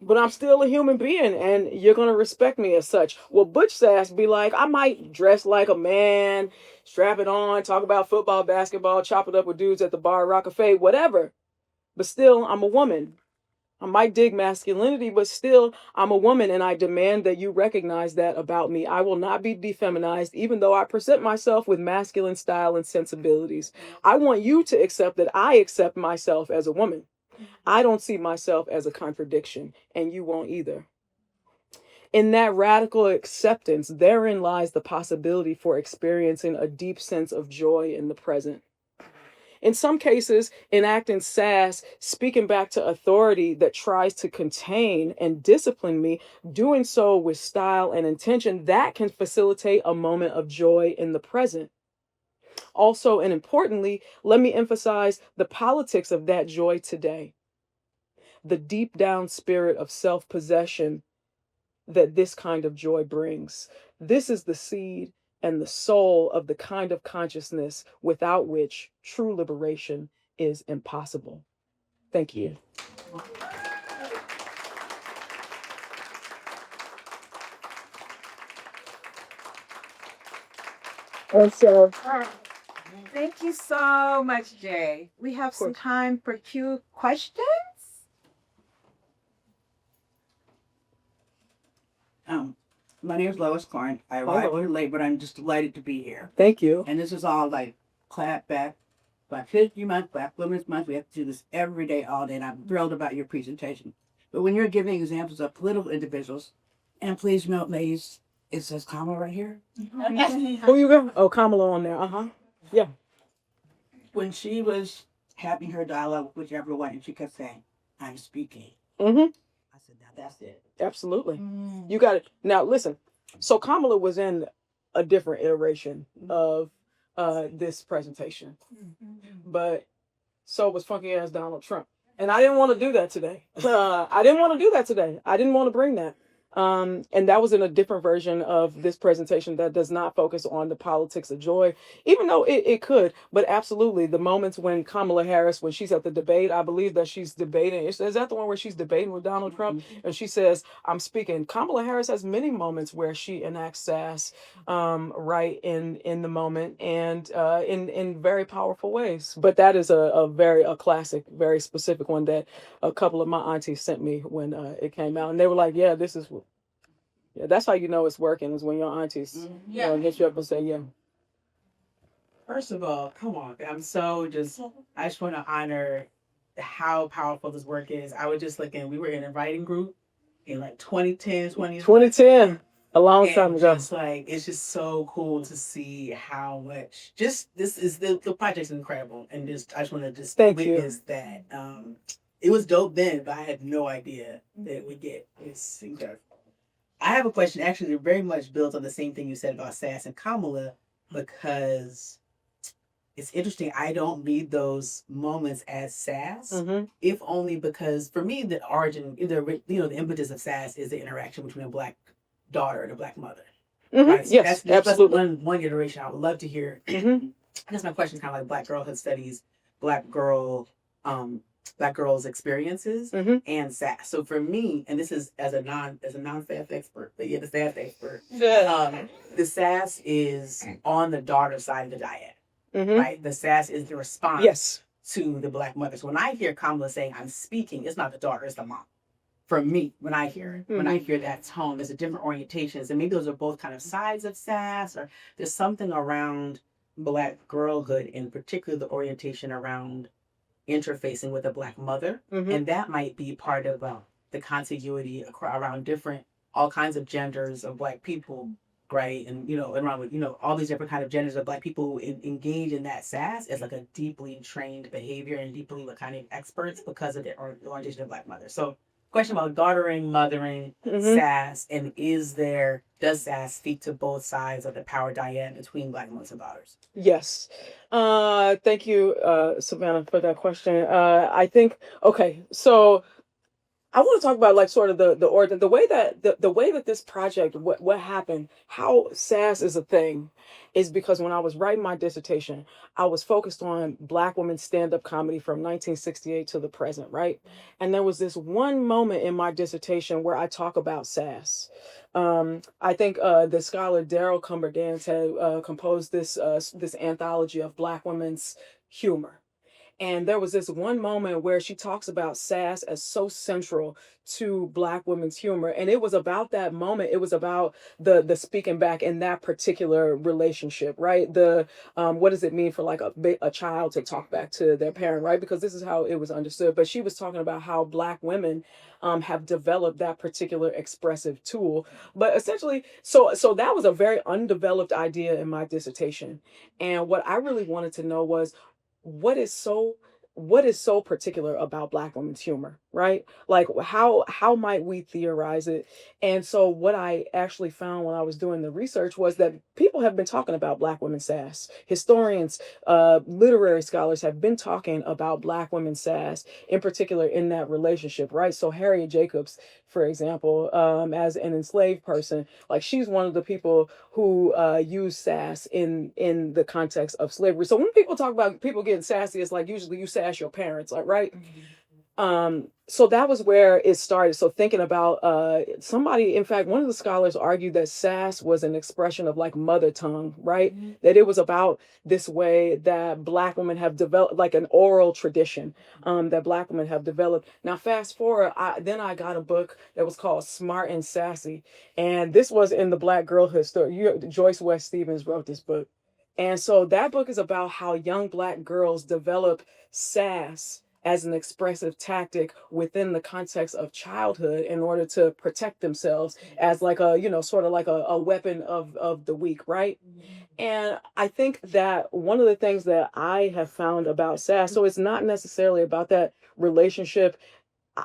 But I'm still a human being, and you're going to respect me as such. Well, Butch Sass be like, I might dress like a man, strap it on, talk about football, basketball, chop it up with dudes at the bar, rock a fade, whatever. But still, I'm a woman. I might dig masculinity, but still, I'm a woman, and I demand that you recognize that about me. I will not be defeminized, even though I present myself with masculine style and sensibilities. I want you to accept that I accept myself as a woman. I don't see myself as a contradiction, and you won't either. In that radical acceptance, therein lies the possibility for experiencing a deep sense of joy in the present. In some cases, enacting Sass, speaking back to authority that tries to contain and discipline me, doing so with style and intention, that can facilitate a moment of joy in the present. Also, and importantly, let me emphasize the politics of that joy today. The deep down spirit of self-possession that this kind of joy brings. This is the seed and the soul of the kind of consciousness without which true liberation is impossible. Thank you. And so, thank you so much, Jay. We have some time for Q questions. My name is Lois Corn. I arrived here late, but I'm just delighted to be here. Thank you. And this is all like clap back. Black History Month, Black Women's Month. We have to do this every day, all day, and I'm thrilled about your presentation. But when you're giving examples of political individuals, and please note, ladies, it says Kamala right here. Who you go? Oh, Kamala on there. Yeah. When she was having her dialogue with whichever one, and she kept saying, I'm speaking. Mm-hmm. I said, now that's it. Absolutely. You got it. Now, listen. So Kamala was in a different iteration of this presentation. But so was funky ass Donald Trump. And I didn't want to do that today. I didn't want to bring that. And that was in a different version of this presentation that does not focus on the politics of joy, even though it could. But absolutely, the moments when Kamala Harris, when she's at the debate, I believe that she's debating. Is that the one where she's debating with Donald Trump? And she says, I'm speaking. Kamala Harris has many moments where she enacts sass right in the moment and in very powerful ways. But that is a classic, very specific one that a couple of my aunties sent me when it came out. And they were like, yeah, this is... Yeah, that's how you know it's working, is when your aunties hit you up and say, yeah. First of all, come on. I just want to honor how powerful this work is. I was just looking, we were in a writing group in like 2010, a long time ago. It's just so cool to see how much, the project's incredible. And I just want to witness that. It was dope then, but I had no idea that it would get this incredible. I have a question, actually, very much built on the same thing you said about Sass and Kamala, because it's interesting. I don't read those moments as sass, if only because, for me, the origin, the impetus of sass is the interaction between a Black daughter and a Black mother. Right? So yes, absolutely. That's one iteration I would love to hear. I guess my question is kind of like Black girlhood studies, Black girls' experiences, and sass. So for me, and this is as a non-sass expert, but the sass expert, the sass is on the daughter side of the dyad, right? The sass is the response to the Black mother. So when I hear Kamala saying, I'm speaking, it's not the daughter, it's the mom. For me, when I hear it, when I hear that tone, there's a different orientations, and maybe those are both kind of sides of sass, or there's something around Black girlhood, in particular the orientation around interfacing with a Black mother, and that might be part of the contiguity around all kinds of genders of Black people, right? And around with all these different kind of genders of Black people who engage in that sass as like a deeply trained behavior and deeply kind of experts because of the orientation of Black mother. So, question about daughtering, mothering, sass, and does sass speak to both sides of the power dyad between Black mothers and daughters? Yes. Thank you, Savannah, for that question. I think, okay, so I want to talk about like sort of the origin, the way that this project, what happened, how sass is a thing, is because when I was writing my dissertation, I was focused on Black women stand-up comedy from 1968 to the present, right? And there was this one moment in my dissertation where I talk about sass. I think the scholar Daryl Cumberdance had composed this anthology of Black women's humor. And there was this one moment where she talks about sass as so central to Black women's humor. And it was about that moment. It was about the speaking back in that particular relationship, right? What does it mean for like a child to talk back to their parent, right? Because this is how it was understood. But she was talking about how Black women have developed that particular expressive tool. But essentially, so that was a very undeveloped idea in my dissertation. And what I really wanted to know was, what is so particular about Black women's humor, right? Like how might we theorize it? And so what I actually found when I was doing the research was that people have been talking about Black women's sass. Historians, literary scholars have been talking about Black women's sass, in particular in that relationship, right? So Harriet Jacobs, for example, as an enslaved person, like she's one of the people who use sass in the context of slavery. So when people talk about people getting sassy, it's like usually you sass your parents, like, right? So that was where it started. So thinking about in fact, one of the scholars argued that sass was an expression of like mother tongue, right? That it was about this way that Black women have developed, like an oral tradition that Black women have developed. Now, fast forward, I got a book that was called Smart and Sassy. And this was in the Black girlhood story. Joyce West Stevens wrote this book. And so that book is about how young Black girls develop sass as an expressive tactic within the context of childhood in order to protect themselves as like sort of like a weapon of the weak, right? And I think that one of the things that I have found about sass, so it's not necessarily about that relationship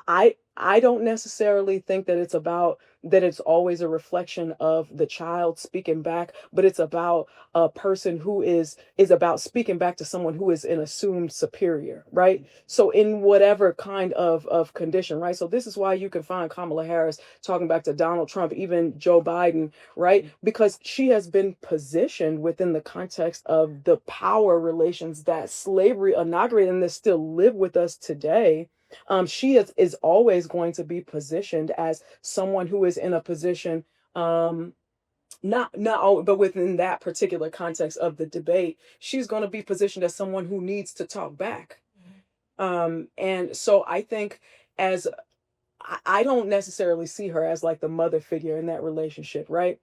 I don't necessarily think that it's always a reflection of the child speaking back, but it's about a person who is about speaking back to someone who is an assumed superior, right? So in whatever kind of condition, right? So this is why you can find Kamala Harris talking back to Donald Trump, even Joe Biden, right? Because she has been positioned within the context of the power relations that slavery inaugurated and that still live with us today. She is always going to be positioned as someone who is in a position, not all, but within that particular context of the debate, she's going to be positioned as someone who needs to talk back. And so I think as I don't necessarily see her as like the mother figure in that relationship, right?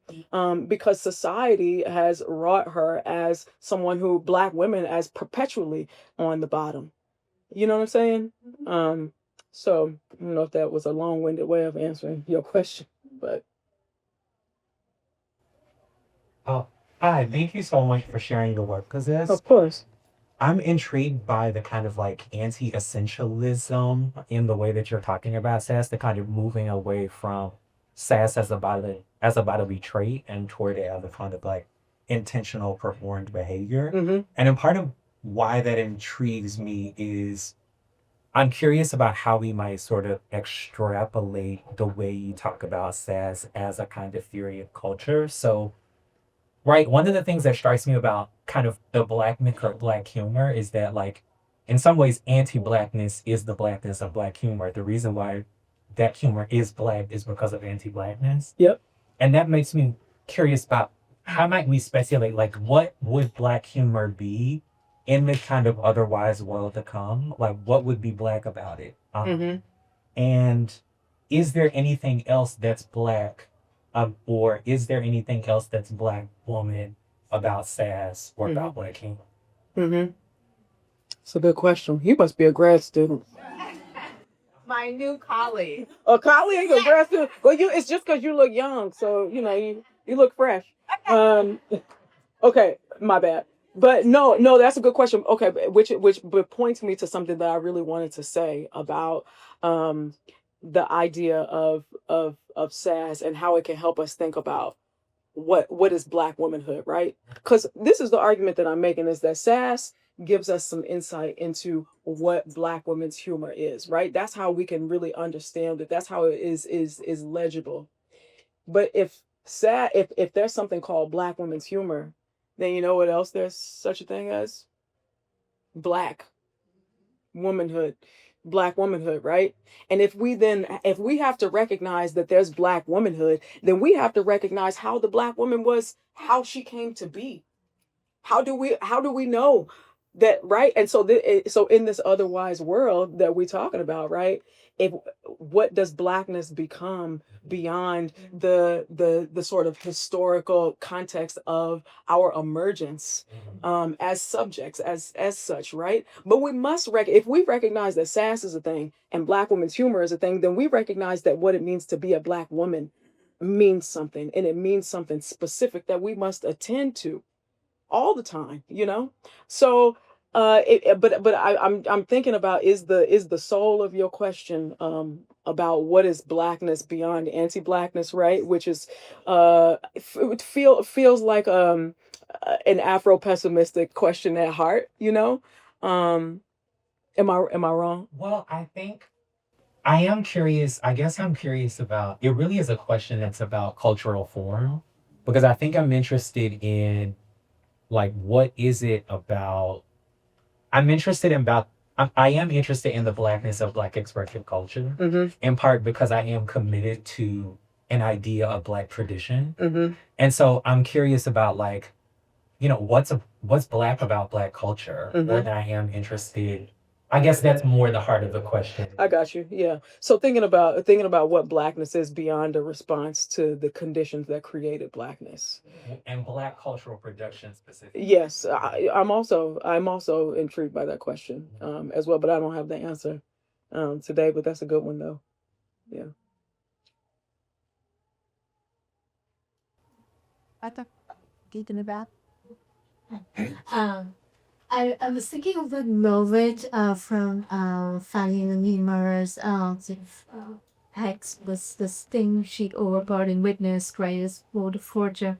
Because society has wrought her as someone who Black women as perpetually on the bottom. You know what I'm saying? So I don't know if that was a long-winded way of answering your question, but Oh, hi. Thank you so much for sharing your work because of course. I'm intrigued by the kind of like anti-essentialism in the way that you're talking about Sass, the kind of moving away from Sass as a bodily trait and toward it as a kind of like intentional performed behavior. And then part of why that intrigues me is I'm curious about how we might sort of extrapolate the way you talk about Sass as a kind of theory of culture. So right. One of the things that strikes me about kind of the black myth or black humor is that, like, in some ways, anti-blackness is the blackness of black humor. The reason why that humor is black is because of anti-blackness. Yep. And that makes me curious about how might we speculate, like, what would black humor be in this kind of otherwise world to come? Like, what would be black about it? And is there anything else that's black? Or is there anything else that's Black woman about Sass or about Black humor? It's a good question. You must be a grad student. My new colleague. A colleague, a grad student. Well, it's just because you look young, so you look fresh. Okay, my bad. But no, that's a good question. Okay, which points me to something that I really wanted to say about the idea of Sass and how it can help us think about what is Black womanhood, right? Because this is the argument that I'm making, is that Sass gives us some insight into what Black women's humor is, right? That's how we can really understand it. That's how it is legible. But if there's something called Black women's humor, then you know what else there's such a thing as? Black womanhood. Black womanhood, right? And if we have to recognize that there's Black womanhood, then we have to recognize how the Black woman was, how she came to be. How do we know that, right? And so so in this otherwise world that we're talking about, right? What does Blackness become beyond the sort of historical context of our emergence as subjects, as such, right? But we must if we recognize that Sass is a thing and Black women's humor is a thing, then we recognize that what it means to be a Black woman means something, and it means something specific that we must attend to all the time, So but I'm thinking about, is the soul of your question about what is Blackness beyond anti-Blackness, right? Which is feels like an Afro-pessimistic question at heart, Am I wrong? Well, I think I am curious. I guess I'm curious about it. Really is a question that's about cultural form, because I think I'm interested in like what is it about. I'm interested in about. I am interested in the Blackness of Black expressive culture, in part because I am committed to an idea of Black tradition, and so I'm curious about like, what's Black about Black culture. More than I am interested. I guess that's more the heart of the question. I got you. Yeah. So thinking about what Blackness is beyond a response to the conditions that created Blackness and Black cultural production specifically. Yes, I'm also intrigued by that question as well, but I don't have the answer today. But that's a good one though. Yeah. I thought, geek in the bath. I was thinking of that moment from Fanny and Nimora's sort of text, this thing she overheard and witnessed, right, as mode of torture.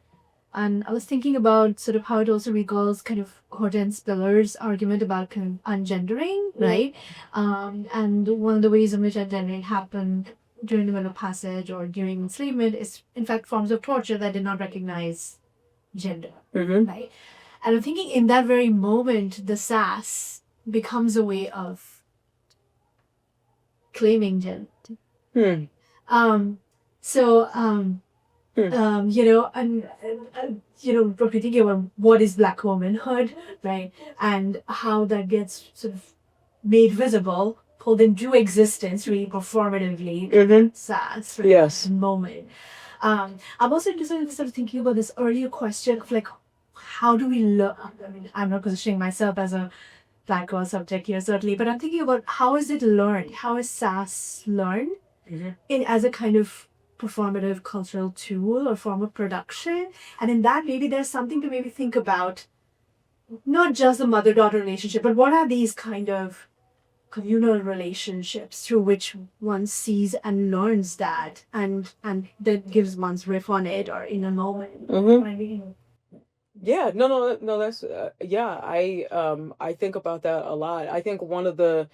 And I was thinking about sort of how it also recalls kind of Hortense Spiller's argument about kind of ungendering, right? And one of the ways in which ungendering happened during the Middle Passage or during enslavement is, in fact, forms of torture that did not recognize gender, right? And I'm thinking in that very moment, the sass becomes a way of claiming gender. So, you know, and you know, what we're thinking about what is Black womanhood, right? And how that gets sort of made visible, pulled into existence really performatively, sass, right? Yes. Moment. I'm also interested in sort of thinking about this earlier question of like, how do we learn? I mean, I'm not positioning myself as a Black girl subject here, certainly, but I'm thinking about how is it learned? How is sass learned in as a kind of performative cultural tool or form of production? And in that, maybe there's something to maybe think about, not just the mother-daughter relationship, but what are these kind of communal relationships through which one sees and learns that and that gives one's riff on it or in a moment. I mean, Yeah, no, that's yeah, I think about that a lot. I think one of the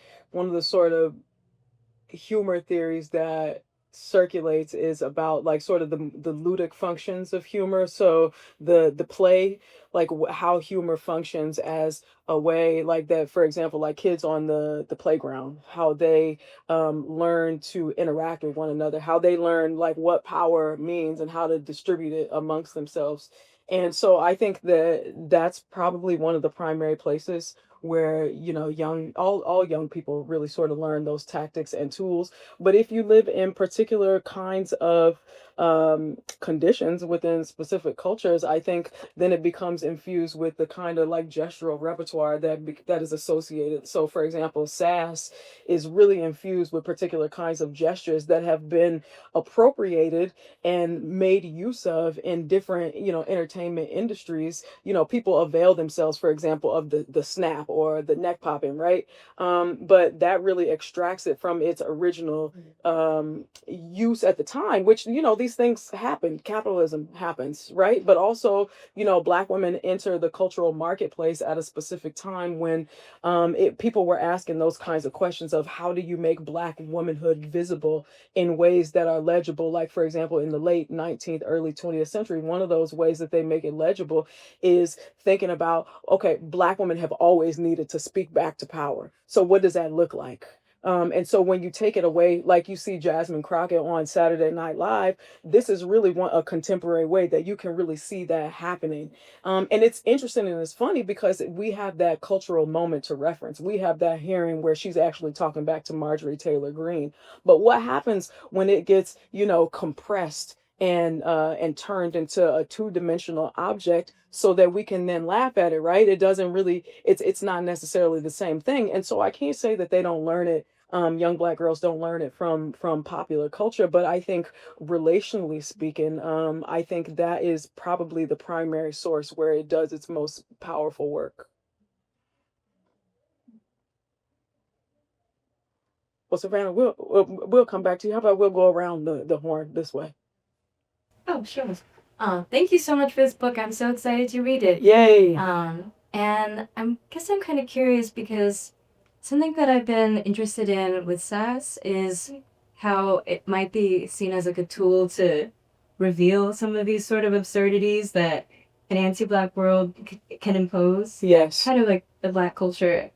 sort of humor theories that circulates is about like sort of the ludic functions of humor. So the play, like how humor functions as a way like that, for example, like kids on the playground, how they learn to interact with one another, how they learn like what power means and how to distribute it amongst themselves. And so I think that that's probably one of the primary places where, you know, all young people really sort of learn those tactics and tools. But if you live in particular kinds of conditions within specific cultures, I think then it becomes infused with the kind of like gestural repertoire that is associated. So for example, sass is really infused with particular kinds of gestures that have been appropriated and made use of in different, you know, entertainment industries. You know, people avail themselves, for example, of the snap or the neck popping, right? But that really extracts it from its original use at the time, which, you know, these things happen. Capitalism happens, right? But also, you know, Black women enter the cultural marketplace at a specific time when people were asking those kinds of questions of how do you make Black womanhood visible in ways that are legible. Like, for example, in the late 19th, early 20th century, one of those ways that they make it legible is thinking about, okay, Black women have always needed to speak back to power. So what does that look like? And so when you take it away, like you see Jasmine Crockett on Saturday Night Live, this is really a contemporary way that you can really see that happening. And it's interesting and it's funny because we have that cultural moment to reference. We have that hearing where she's actually talking back to Marjorie Taylor Greene. But what happens when it gets, you know, compressed and turned into a two-dimensional object so that we can then laugh at it, right? It doesn't really, it's not necessarily the same thing. And so I can't say that they don't learn it. Young Black girls don't learn it from popular culture, but I think relationally speaking, I think that is probably the primary source where it does its most powerful work. Well, Savannah, we'll come back to you. How about we'll go around the horn this way? Oh, sure. Thank you so much for this book. I'm so excited to read it. Yay! And I'm kind of curious because something that I've been interested in with sass is how it might be seen as like a tool to reveal some of these sort of absurdities that an anti-Black world can impose. Yes. Kind of like the Black culture.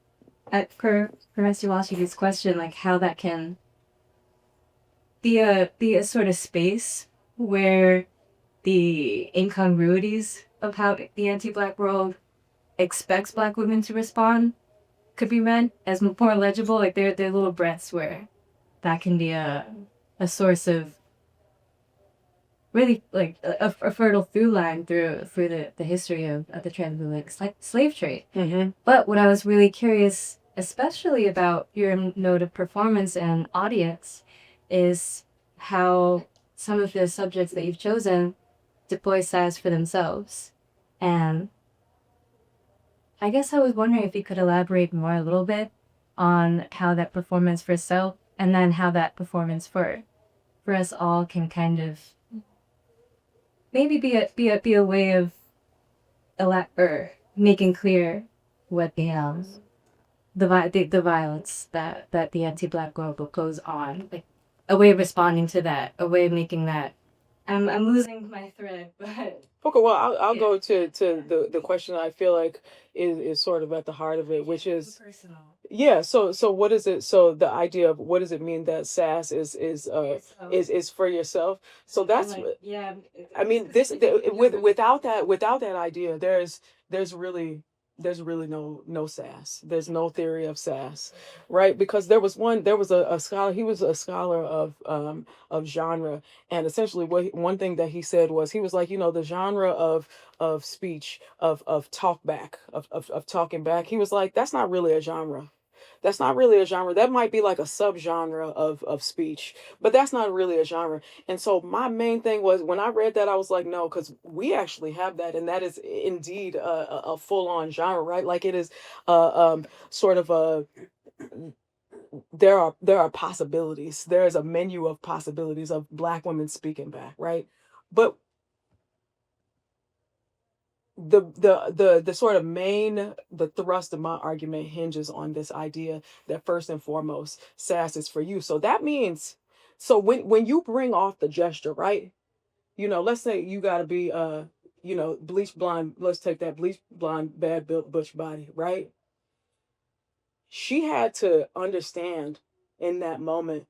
For Mr. Washington's question, like how that can be a sort of space where the incongruities of how the anti-Black world expects Black women to respond could be read as more legible. Like they're little breaths where that can be a source of really like a fertile through line through the history of the transatlantic slave trade. But what I was really curious, especially about your note of performance and audience, is how some of the subjects that you've chosen deploy sass for themselves. And I guess I was wondering if you could elaborate more a little bit on how that performance for self and then how that performance for us all can kind of maybe be a way of or making clear what the violence that the anti-black world goes on, like a way of responding to that, a way of making that. I'm losing my thread, but Okay, well, I'll go to the question I feel like is sort of at the heart of it, which is personal. yeah. So what is it? So the idea of what does it mean that sass is for yourself? So that's yeah. I mean without that idea, there's really no sass. There's no theory of sass, right? Because there was a scholar. He was a scholar of genre, and essentially one thing that he said was he was like, the genre of speech of talk back of talking back. He was like, that's not really a genre. That's not really a genre. That might be like a subgenre of speech, but that's not really a genre. And so my main thing was when I read that, I was like, no, because we actually have that, and that is indeed a full on genre, right? Like it is sort of a there are possibilities. There is a menu of possibilities of Black women speaking back, right? But the sort of the thrust of my argument hinges on this idea that first and foremost sass is for you. So that means, so when you bring off the gesture, right, let's say you got to be bleach blonde, let's take that bleach blonde bad built butch body, right? She had to understand in that moment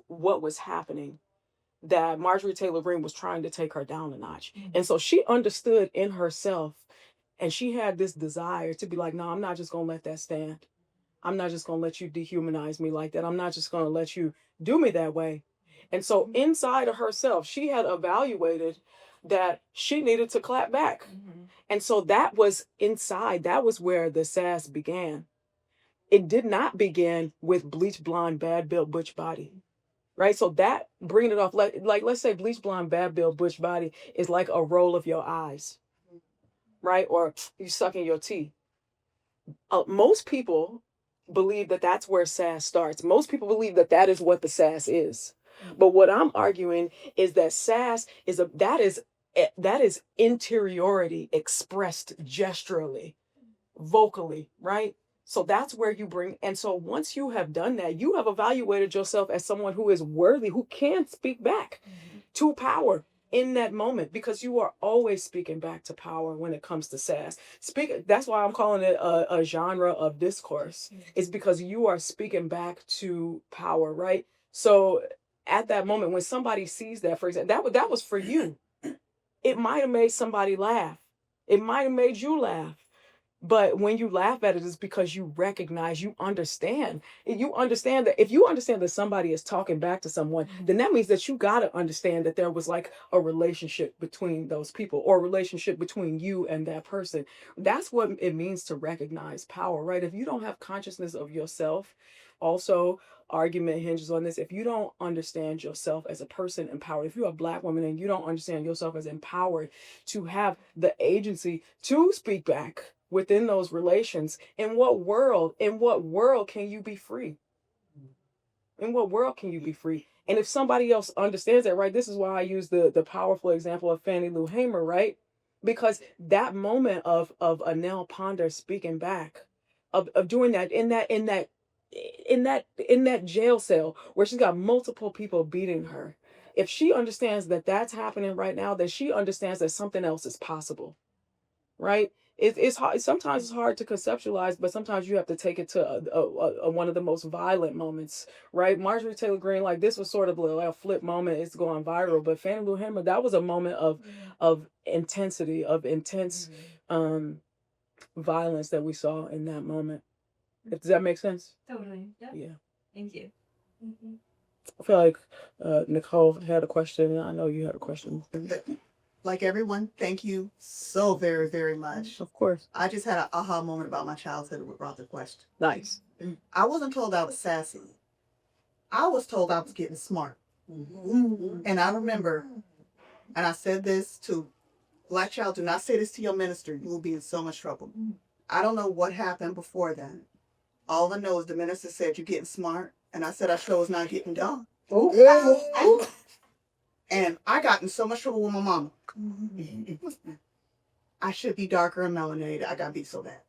what was happening, that Marjorie Taylor Greene was trying to take her down a notch. And so she understood in herself, and she had this desire to be like, no, I'm not just going to let that stand. I'm not just going to let you dehumanize me like that. I'm not just going to let you do me that way. And so inside of herself, she had evaluated that she needed to clap back. And so that was inside. That was where the sass began. It did not begin with bleach blonde, bad built butch body. Right, so that bringing it off, like let's say bleach blonde, bad built butch body is like a roll of your eyes, right, or you sucking your teeth. Most people believe that that's where sass starts. Most people believe that that is what the sass is. But what I'm arguing is that sass that is interiority expressed gesturally, vocally, right? So that's where you bring, and so once you have done that, you have evaluated yourself as someone who is worthy, who can speak back to power in that moment, because you are always speaking back to power when it comes to sass. That's why I'm calling it a genre of discourse. It's because you are speaking back to power, right? So at that moment, when somebody sees that, for example, that was for you. It might have made somebody laugh. It might have made you laugh. But when you laugh at it, it's because you recognize, you understand. And you understand that if you understand that somebody is talking back to someone, then that means that you got to understand that there was like a relationship between those people, or a relationship between you and that person. That's what it means to recognize power, right? If you don't have consciousness of yourself, also argument hinges on this. If you don't understand yourself as a person empowered, if you're a Black woman and you don't understand yourself as empowered to have the agency to speak back within those relations, in what world can you be free? In what world can you be free? And if somebody else understands that, right, this is why I use the powerful example of Fannie Lou Hamer, right? Because that moment of Anel Ponder speaking back, of doing that in that jail cell where she's got multiple people beating her, if she understands that that's happening right now, then she understands that something else is possible, right? It's hard. Sometimes it's hard to conceptualize, but sometimes you have to take it to one of the most violent moments, right? Marjorie Taylor Greene, like this was sort of like a flip moment. It's going viral, but Fannie Lou Hamer, that was a moment of intensity, of intense violence that we saw in that moment. Does that make sense? Totally. Yeah. Thank you. I feel like Nicole had a question, and I know you had a question. Like everyone, thank you so very, very much. Of course. I just had an aha moment about my childhood that brought the question. Nice. I wasn't told I was sassy. I was told I was getting smart. And I remember, and I said this to Black child, do not say this to your minister. You will be in so much trouble. I don't know what happened before then. All I know is the minister said, "You're getting smart." And I said, "I sure was not getting dumb." And I got in so much trouble with my mama. I should be darker and melanated. I got beat so bad.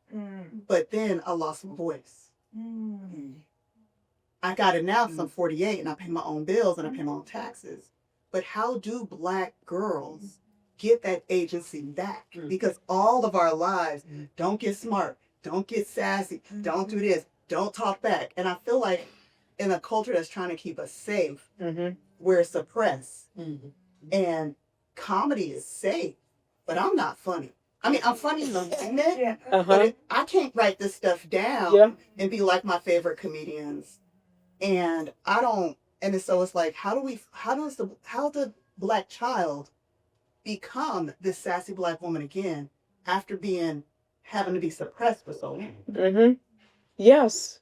But then I lost my voice. I got it now because I'm 48 and I pay my own bills and I pay my own taxes. But how do Black girls get that agency back? Because all of our lives, don't get smart, don't get sassy, don't do this, don't talk back. And I feel like in a culture that's trying to keep us safe, we're suppressed. And comedy is safe, but I'm not funny. I mean, I'm funny in the moment, but I can't write this stuff down and be like my favorite comedians. And I don't, and so it's like, how does the Black child become this sassy Black woman again after having to be suppressed for so long? Yes,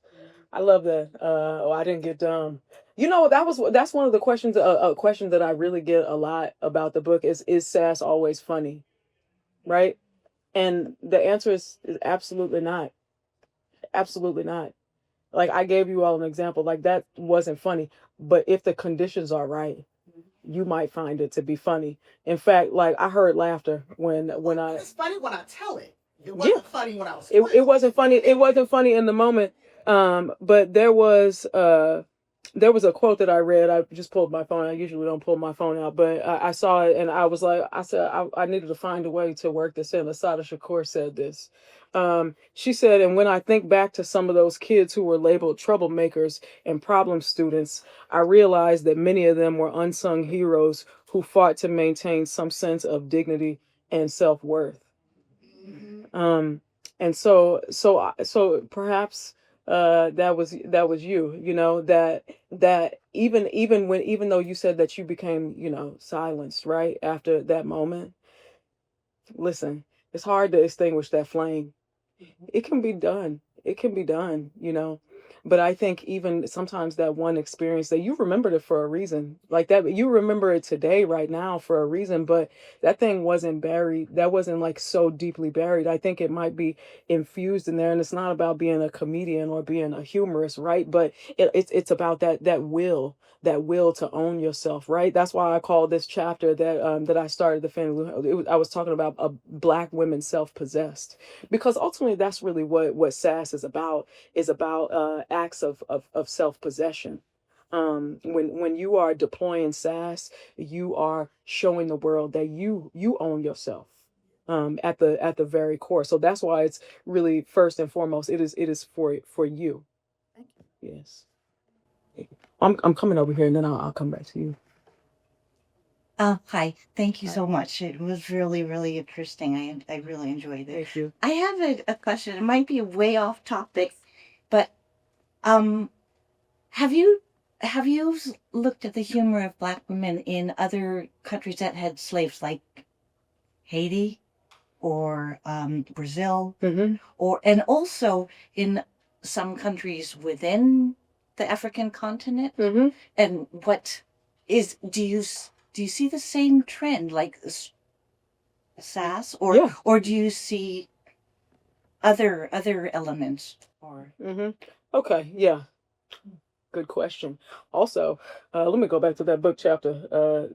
I love that. I didn't get dumb. You know, that's one of the questions. A question that I really get a lot about the book is Sass always funny, right? And the answer is absolutely not. Absolutely not. Like, I gave you all an example. Like, that wasn't funny. But if the conditions are right, you might find it to be funny. In fact, like, I heard laughter when I. It's funny when I tell it. It wasn't funny when I was. It wasn't funny. It wasn't funny in the moment. But there was a quote that I read. I just pulled my phone. I usually don't pull my phone out, but I saw it and I said I needed to find a way to work this in. Asada Shakur said this. She said, and when I think back to some of those kids who were labeled troublemakers and problem students, I realized that many of them were unsung heroes who fought to maintain some sense of dignity and self-worth. And so perhaps that was you know, that even though you said that you became, you know, silenced right after that moment. Listen, it's hard to extinguish that flame. It can be done, you know. But I think even sometimes that one experience that you remembered it for a reason, like that, you remember it today, right now, for a reason, but that thing wasn't buried. That wasn't like so deeply buried. I think it might be infused in there, and it's not about being a comedian or being a humorist, right? But it's about that will to own yourself, right? That's why I call this chapter that I started the family. I was talking about a Black women self-possessed, because ultimately that's really what Sass is about acts of self-possession. When you are deploying Sass, you are showing the world that you own yourself at the very core. So that's why it's really, first and foremost, it is for you. Thank you. Yes. I'm coming over here and then I'll come back to you. Hi. Thank you so much. It was really, really interesting. I really enjoyed it. Thank you. I have a question. It might be way off topic, but have you looked at the humor of Black women in other countries that had slaves, like Haiti or Brazil, and also in some countries within the African continent? And what do you see the same trend, like Sass, or do you see other elements? Or Okay, yeah, good question. Also, let me go back to that book chapter,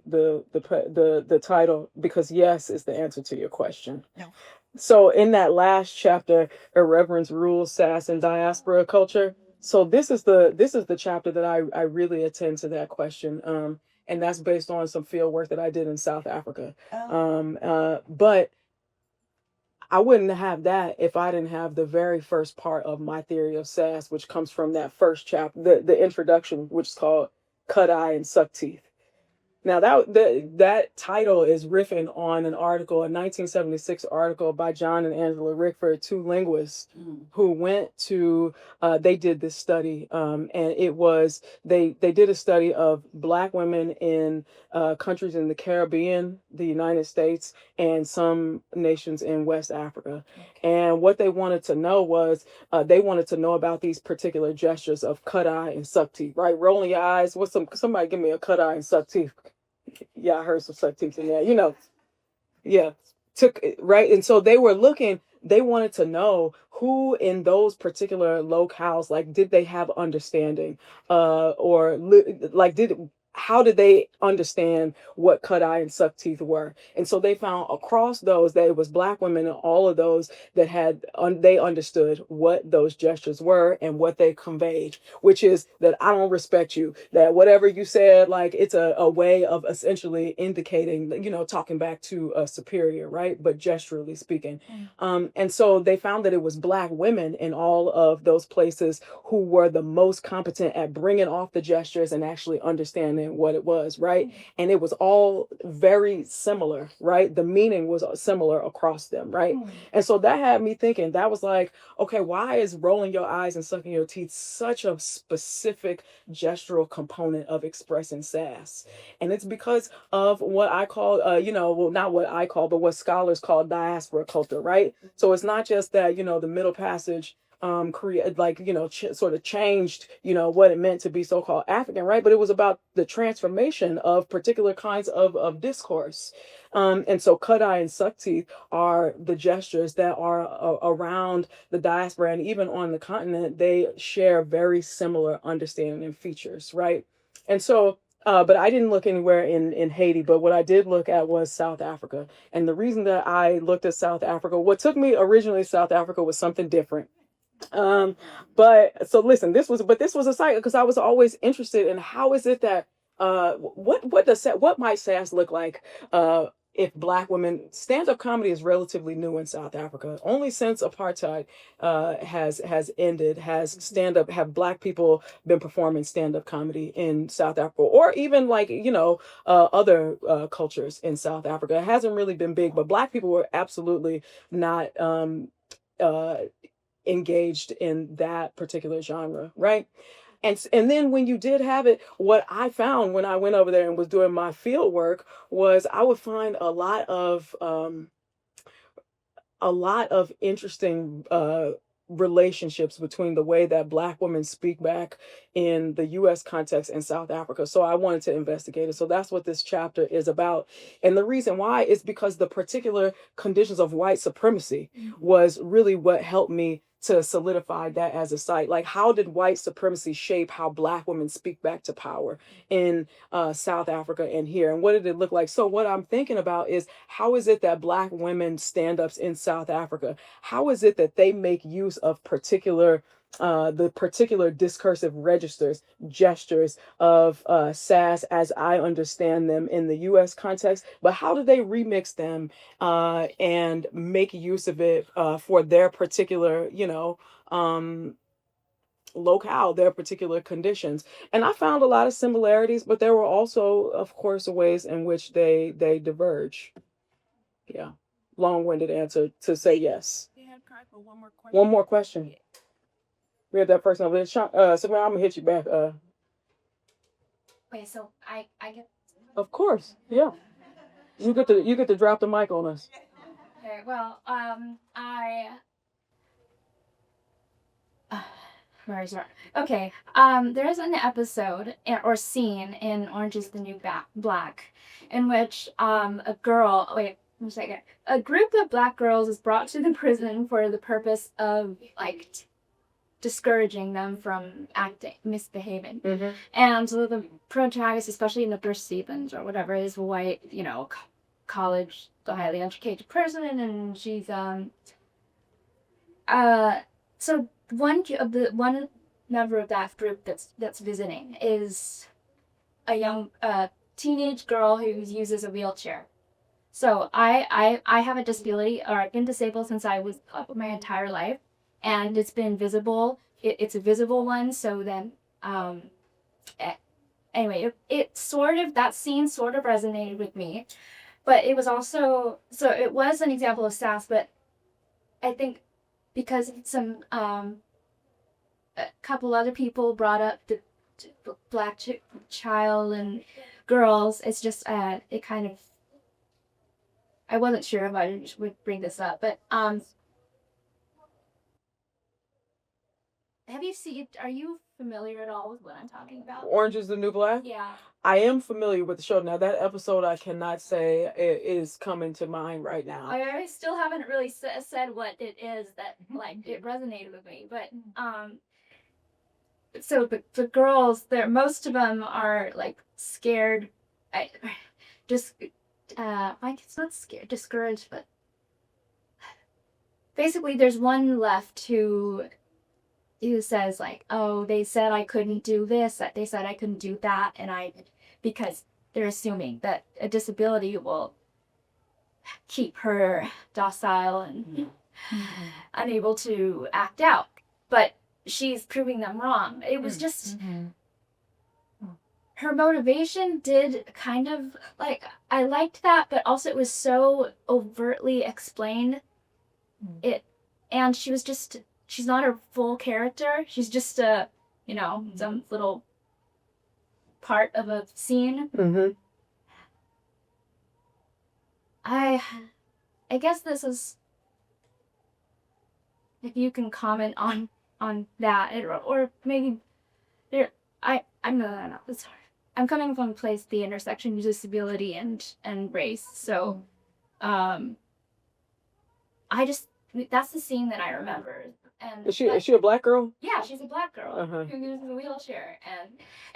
the title, because yes is the answer to your question. No. So in that last chapter, Irreverence Rules Sass and Diaspora Culture. So this is the chapter that I really attend to that question. And that's based on some field work that I did in South Africa. But I wouldn't have that if I didn't have the very first part of my theory of Sass, which comes from that first chapter, the introduction, which is called Cut Eye and Suck Teeth. Now that title is riffing on an article, a 1976 article by John and Angela Rickford, two linguists who went to, they did this study, and it was, they did a study of Black women in countries in the Caribbean, the United States, and some nations in West Africa. And what they wanted to know was, they wanted to know about these particular gestures of cut eye and suck teeth, right? Rolling your eyes. Somebody give me a cut eye and suck teeth. Yeah, I heard some suck teeth in there, you know. Yeah, right. And so they were looking they wanted to know who in those particular locales, like, did they have understanding, or like, how did they understand what cut eye and suck teeth were? And so they found across those that it was Black women and all of those that had they understood what those gestures were and what they conveyed, which is that I don't respect you, that whatever you said, like, it's a way of essentially indicating, talking back to a superior, right? But gesturally speaking. And so they found that it was Black women in all of those places who were the most competent at bringing off the gestures and actually understanding what it was, right? And it was all very similar, right? The meaning was similar across them, right? And so that had me thinking, that was like, okay, why is rolling your eyes and sucking your teeth such a specific gestural component of expressing sass? And it's because of what I call, well, not what I call, but what scholars call diaspora culture, right? So it's not just that, the Middle Passage create, like, sort of changed, what it meant to be so-called African, right? But it was about the transformation of particular kinds of discourse. And so cut eye and suck teeth are the gestures that are around the diaspora, and even on the continent, they share very similar understanding and features, right? And so but I didn't look anywhere in Haiti, but what I did look at was South Africa. And the reason that I looked at South Africa, what took me originally to South Africa was something different. But so listen, this was a cycle, because I was always interested in how is it that what might sass look like if Black women, stand-up comedy is relatively new in South Africa. Only since apartheid has ended have Black people been performing stand-up comedy in South Africa, or even like other cultures in South Africa. It hasn't really been big, but Black people were absolutely not engaged in that particular genre, right? And then when you did have it, what I found when I went over there and was doing my field work was I would find a lot of interesting relationships between the way that Black women speak back in the U.S. context and South Africa. So I wanted to investigate it. So that's what this chapter is about. And the reason why is because the particular conditions of white supremacy was really what helped me to solidify that as a site. Like, how did white supremacy shape how Black women speak back to power in South Africa and here? And what did it look like? So what I'm thinking about is, how is it that Black women stand-ups in South Africa, how is it that they make use of the particular discursive registers, gestures of sass as I understand them in the U.S. context, but how do they remix them and make use of it for their particular, locale, their particular conditions? And I found a lot of similarities, but there were also, of course, ways in which they diverge. Yeah, long-winded answer to say yes. One more question. We have that person over there. So I'm gonna hit you back. Wait, so I get. Of course, yeah. You get to drop the mic on us. Okay, well, where is it? Okay, there is an episode or scene in Orange is the New Black, in which a girl. Wait, one second. A group of Black girls is brought to the prison for the purpose of like discouraging them from misbehaving. And so the protagonist, especially in the first seasons or whatever, is a white, college, highly educated person, and she's so one member of that group that's visiting is a young teenage girl who uses a wheelchair. So I have a disability, or I've been disabled since I was my entire life. And it's been visible. It's a visible one. So then, anyway, that scene sort of resonated with me, but it was also, so it was an example of sass, but I think because some, a couple other people brought up the Black child and girls, it's just, it kind of, I wasn't sure if I would bring this up, but, are you familiar at all with what I'm talking about? Orange is the New Black? Yeah. I am familiar with the show. Now, that episode, I cannot say it is coming to mind right now. I still haven't really said what it is that, like, it resonated with me. But, so the girls, most of them are, like, scared. It's not scared, discouraged, but basically there's one left who says, like, oh, they said I couldn't do this, that they said I couldn't do that, because they're assuming that a disability will keep her docile and unable to act out. But she's proving them wrong. It was just her motivation did kind of, like, I liked that, but also it was so overtly explained. And she's not her full character. She's just some little part of a scene. I guess this is, if you can comment on that, or maybe I'm coming from a place, the intersection of disability and race. So, that's the scene that I remember. And is she a black girl? Yeah, she's a black girl who uses a wheelchair,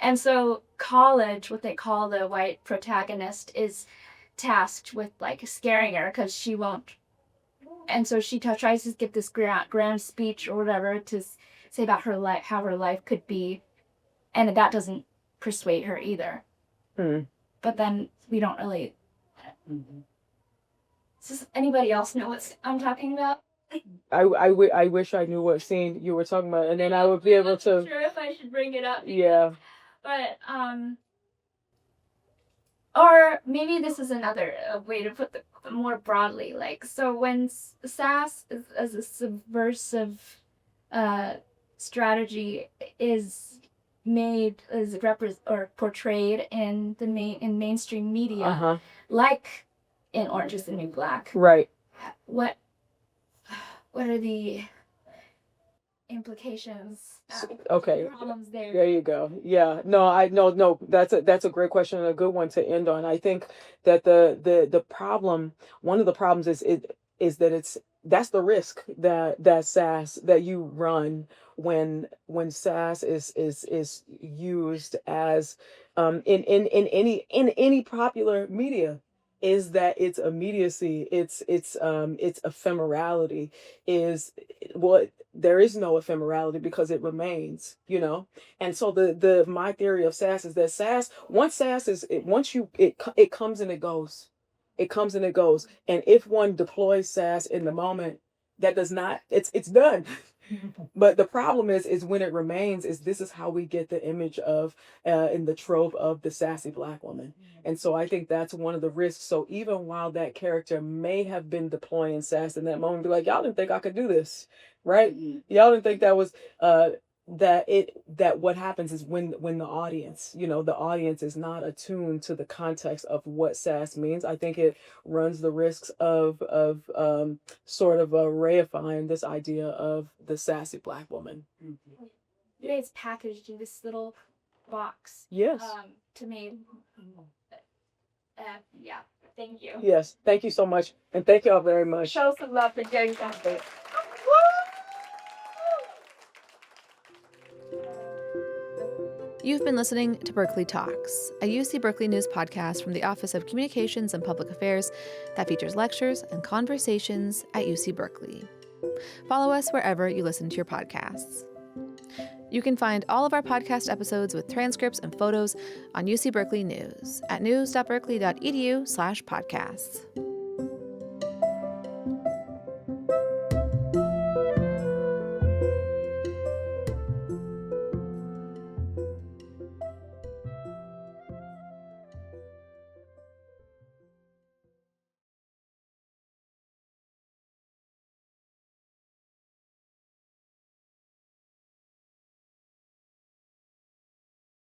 and so college, what they call the white protagonist, is tasked with, like, scaring her because she won't, and so she tries to give this grand speech or whatever to say about her life, how her life could be, and that doesn't persuade her either. But then we don't really. Does anybody else know what I'm talking about? I wish I knew what scene you were talking about, and then I would be able to. I'm not sure if I should bring it up. Yeah. But or maybe this is another way to put more broadly. Like, so when Sass as a subversive strategy is made, or portrayed in mainstream media, like in Orange is the New Black. Right. What are the implications? Okay. Problems there. There you go. Yeah. No. That's a great question and a good one to end on. I think that the problem, one of the problems is that that's the risk that Sass that you run when Sass is used as in any popular media, is that its immediacy, its ephemerality is what. There is no ephemerality because it remains, and so my theory of Sass is that it comes and it goes. It comes and it goes. And if one deploys Sass in the moment, that does not, it's done. But the problem is when it remains, this is how we get the image of in the trope of the sassy black woman. And so I think that's one of the risks. So even while that character may have been deploying Sass in that moment, be like, y'all didn't think I could do this, right? Y'all didn't think that was that what happens is when the audience, the audience is not attuned to the context of what Sass means, I think it runs the risks of sort of reifying this idea of the sassy black woman. It's packaged in this little box. Yes. To me. Yeah. Thank you. Yes. Thank you so much, and thank you all very much. Show some love for J Finley. You've been listening to Berkeley Talks, a UC Berkeley news podcast from the Office of Communications and Public Affairs that features lectures and conversations at UC Berkeley. Follow us wherever you listen to your podcasts. You can find all of our podcast episodes with transcripts and photos on UC Berkeley News at news.berkeley.edu/podcasts.